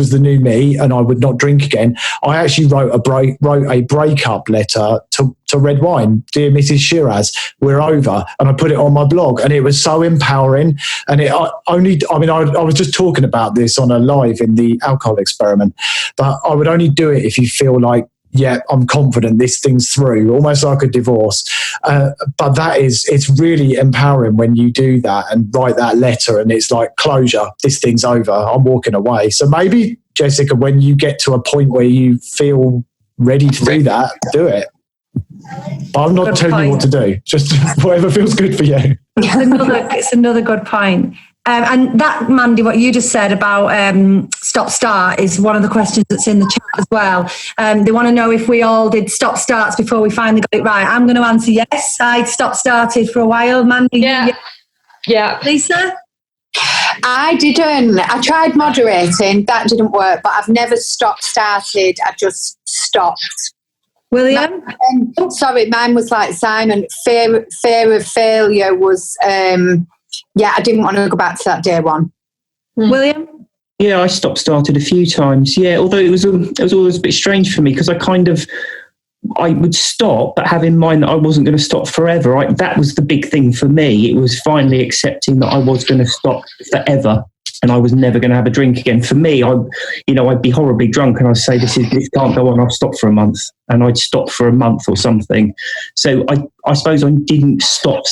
the new me, and I would not drink again, I actually wrote a breakup letter to red wine. Dear Mrs. Shiraz, we're over. And I put it on my blog, and it was so empowering. And I was just talking about this on a live in the alcohol experiment, but I would only do it if you feel like yeah, I'm confident this thing's through, almost like a divorce. But it's really empowering when you do that and write that letter and it's like closure, this thing's over, I'm walking away. So maybe, Jessica, when you get to a point where you feel ready to do that, do it. But I'm not telling you what to do, just whatever feels good for you. It's another good point. And that, Mandy, what you just said about stop-start is one of the questions that's in the chat as well. They want to know if we all did stop-starts before we finally got it right. I'm going to answer yes. I stop-started for a while. Mandy? Yeah. Lisa? I didn't. I tried moderating. That didn't work, but I've never stop-started. I just stopped. William? Mine was like Simon. Fear of failure was... I didn't want to go back to that day one. William? Yeah, I started a few times. Yeah, although it was always a bit strange for me because I would stop, but have in mind that I wasn't going to stop forever. That was the big thing for me. It was finally accepting that I was going to stop forever and I was never going to have a drink again. For me, I'd be horribly drunk and I'd say, this can't go on. I'll stop for a month, and I'd stop for a month or something. So I suppose I didn't start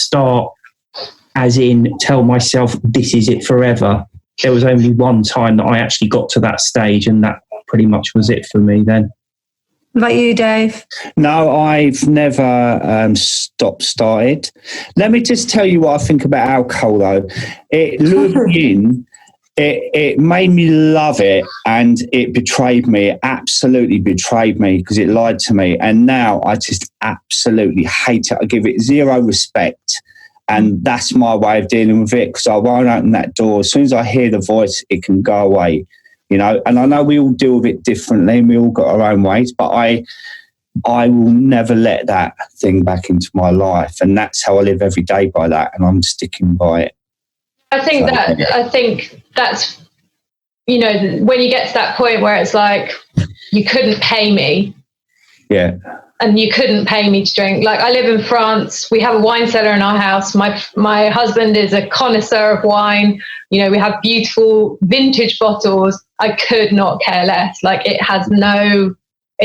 as in tell myself this is it forever. There was only one time that I actually got to that stage, and that pretty much was it for me then. What about you, Dave? No, I've never started. Let me just tell you what I think about alcohol, though. It lured me in. It made me love it, and it betrayed me. It absolutely betrayed me because it lied to me. And now I just absolutely hate it. I give it zero respect. And that's my way of dealing with it, because I won't open that door. As soon as I hear the voice, it can go away, And I know we all deal with it differently and we all got our own ways, but I will never let that thing back into my life. And that's how I live every day, by that. And I'm sticking by it. I think that's, when you get to that point where it's like, you couldn't pay me. Yeah. And you couldn't pay me to drink. Like, I live in France. We have a wine cellar in our house. My husband is a connoisseur of wine. We have beautiful vintage bottles. I could not care less. Like, it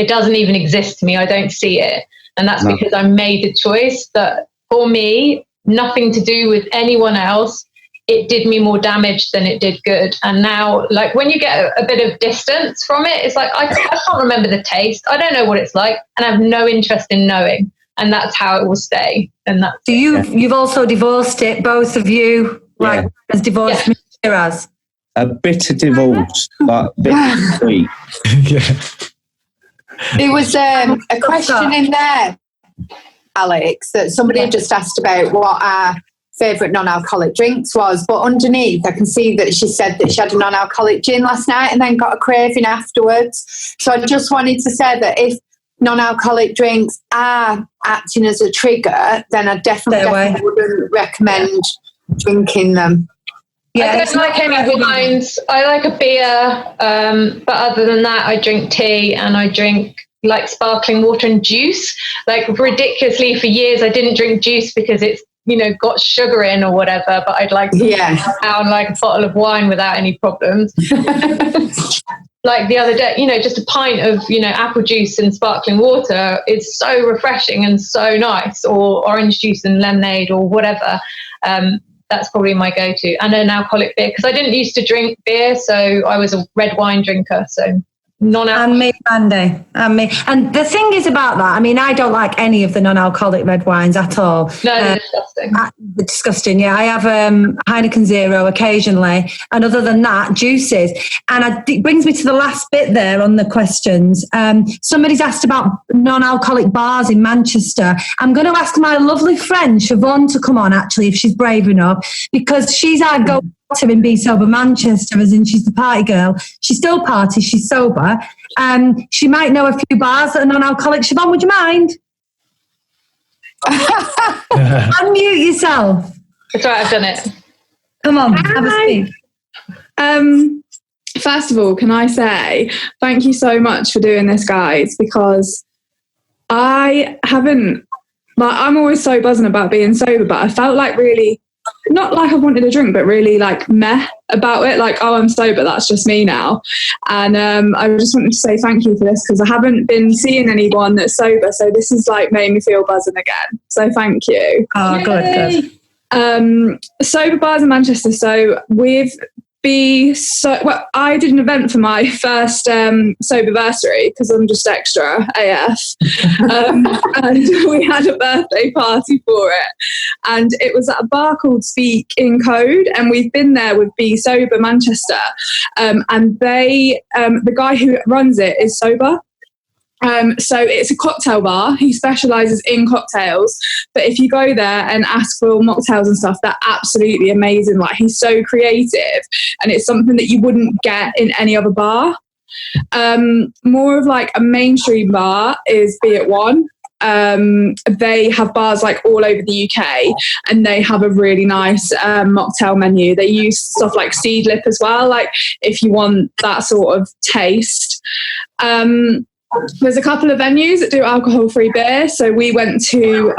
doesn't even exist to me. I don't see it. And that's because I made the choice that for me, nothing to do with anyone else. It did me more damage than it did good. And now, like, when you get a bit of distance from it, it's like, I can't remember the taste. I don't know what it's like, and I have no interest in knowing. And that's how it will stay. And that's so you've also divorced it, both of you, like as divorced Miraz. A bitter divorce, but bittersweet. There was a question in there, Alex, that somebody had just asked about what our favourite non-alcoholic drinks was, but underneath I can see that she said that she had a non-alcoholic gin last night and then got a craving afterwards. So I just wanted to say that if non-alcoholic drinks are acting as a trigger, then I definitely wouldn't recommend drinking them. I don't like any wines. I like a beer, but other than that, I drink tea and I drink like sparkling water and juice. Like, ridiculously, for years I didn't drink juice because it's got sugar in or whatever, but I'd like to down like a bottle of wine without any problems. Like the other day, just a pint of, apple juice and sparkling water is so refreshing and so nice, or orange juice and lemonade or whatever. That's probably my go-to. And an alcoholic beer, because I didn't used to drink beer, so I was a red wine drinker, so non-alcoholic. And me, Mandy. And me. And the thing is about that, I mean, I don't like any of the non-alcoholic red wines at all. No, they're disgusting. Disgusting, yeah. I have Heineken Zero occasionally. And other than that, juices. And it brings me to the last bit there on the questions. Somebody's asked about non-alcoholic bars in Manchester. I'm going to ask my lovely friend Siobhan to come on, actually, if she's brave enough, because she's our go-to in Be Sober Manchester, as in she's the party girl. She still parties, she's sober. She might know a few bars that are non-alcoholic. Siobhan, would you mind? Unmute yourself. That's right, I've done it. Come on, have a speak. First of all, can I say thank you so much for doing this, guys, because I'm always so buzzing about being sober, but I felt like really not like I wanted a drink, but really like meh about it. Like, oh, I'm sober. That's just me now. And I just wanted to say thank you for this, because I haven't been seeing anyone that's sober. So this has like made me feel buzzing again. So thank you. Oh, good. Sober bars in Manchester. So I did an event for my first soberversary, because I'm just extra AF, and we had a birthday party for it, and it was at a bar called Speak in Code, and we've been there with Be Sober Manchester, and they the guy who runs it is sober. So it's a cocktail bar. He specialises in cocktails. But if you go there and ask for mocktails and stuff, they're absolutely amazing. Like, he's so creative, and it's something that you wouldn't get in any other bar. More of like a mainstream bar is Be At One. They have bars like all over the UK, and they have a really nice mocktail menu. They use stuff like Seedlip as well, like if you want that sort of taste. There's a couple of venues that do alcohol-free beer. So we went to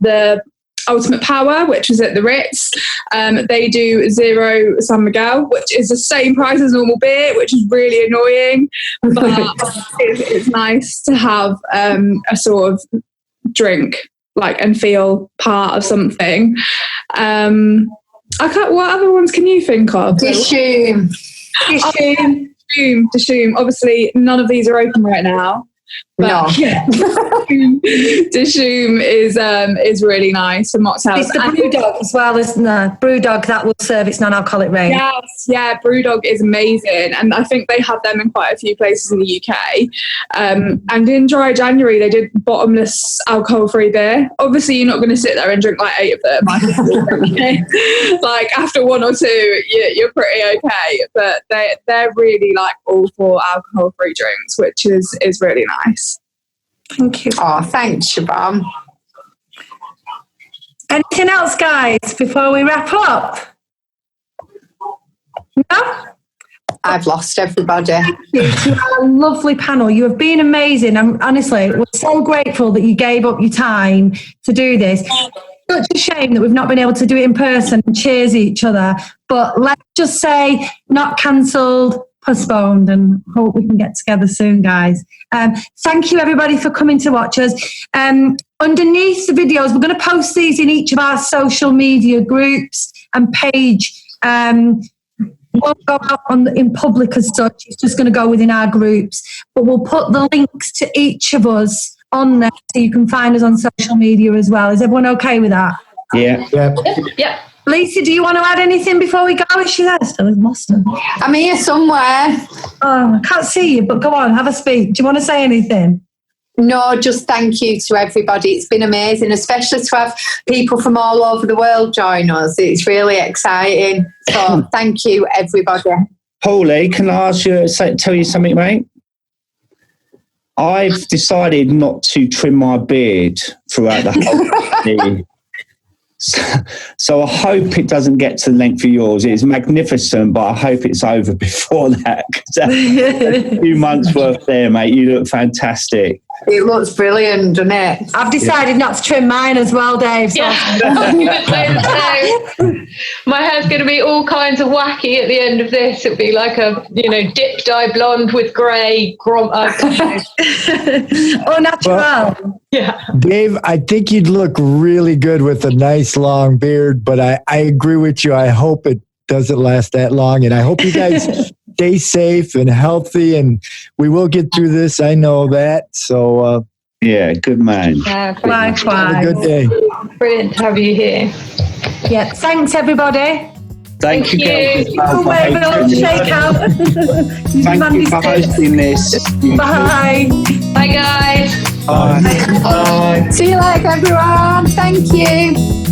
the Ultimate Power, which is at the Ritz. They do Zero San Miguel, which is the same price as normal beer, which is really annoying. But it's nice to have a sort of drink, like, and feel part of something. What other ones can you think of? Dishoom. Dishoom. Obviously, none of these are open right now. But No. yeah, Dishoom is really nice for mocktails. It's the Brewdog as well, isn't there? Brewdog, that will serve its non-alcoholic range. Yes, yeah, Brewdog is amazing, and I think they have them in quite a few places in the UK. And in Dry January, they did bottomless alcohol-free beer. Obviously, you're not going to sit there and drink like 8 of them. Like, after 1 or 2, you're pretty okay. But they're really like all for alcohol-free drinks, which is really nice. Thank you. Oh, thanks, Siobhan. Anything else, guys, before we wrap up? No? I've lost everybody. Thank you to our lovely panel. You have been amazing. And honestly, we're so grateful that you gave up your time to do this. Such a shame that we've not been able to do it in person and cheers each other. But let's just say, not cancelled, postponed, and hope we can get together soon, guys. Thank you, everybody, for coming to watch us. Underneath the videos, we're going to post these in each of our social media groups and page. Won't go out in public as such. It's just going to go within our groups. But we'll put the links to each of us on there so you can find us on social media as well. Is everyone okay with that? Yeah. Yeah. Lisa, do you want to add anything before we go? Is she there still? We've lost her. I'm here somewhere. Oh, I can't see you, but go on, have a speak. Do you want to say anything? No, just thank you to everybody. It's been amazing, especially to have people from all over the world join us. It's really exciting. So thank you, everybody. Paulie, can I tell you something, mate? I've decided not to trim my beard throughout the whole thing. So I hope it doesn't get to the length of yours. It's magnificent, but I hope it's over before that. A few months worth there, mate. You look fantastic. It looks brilliant, doesn't it? I've decided not to trim mine as well, Dave. So. Yeah. My hair's going to be all kinds of wacky at the end of this. It'll be like a, dip dye blonde with grey. Oh, natural. Well, Yeah. Dave, I think you'd look really good with a nice long beard, but I agree with you. I hope it doesn't last that long, and I hope you guys stay safe and healthy, and we will get through this. I know that. So, yeah, good man. Likewise. Have a good day. Brilliant to have you here. Yeah, thanks, everybody. Thank you, girls. Oh, wait, we'll shake out. Thank you for hosting this. Bye. Bye, guys. Bye. See you later, everyone. Thank you.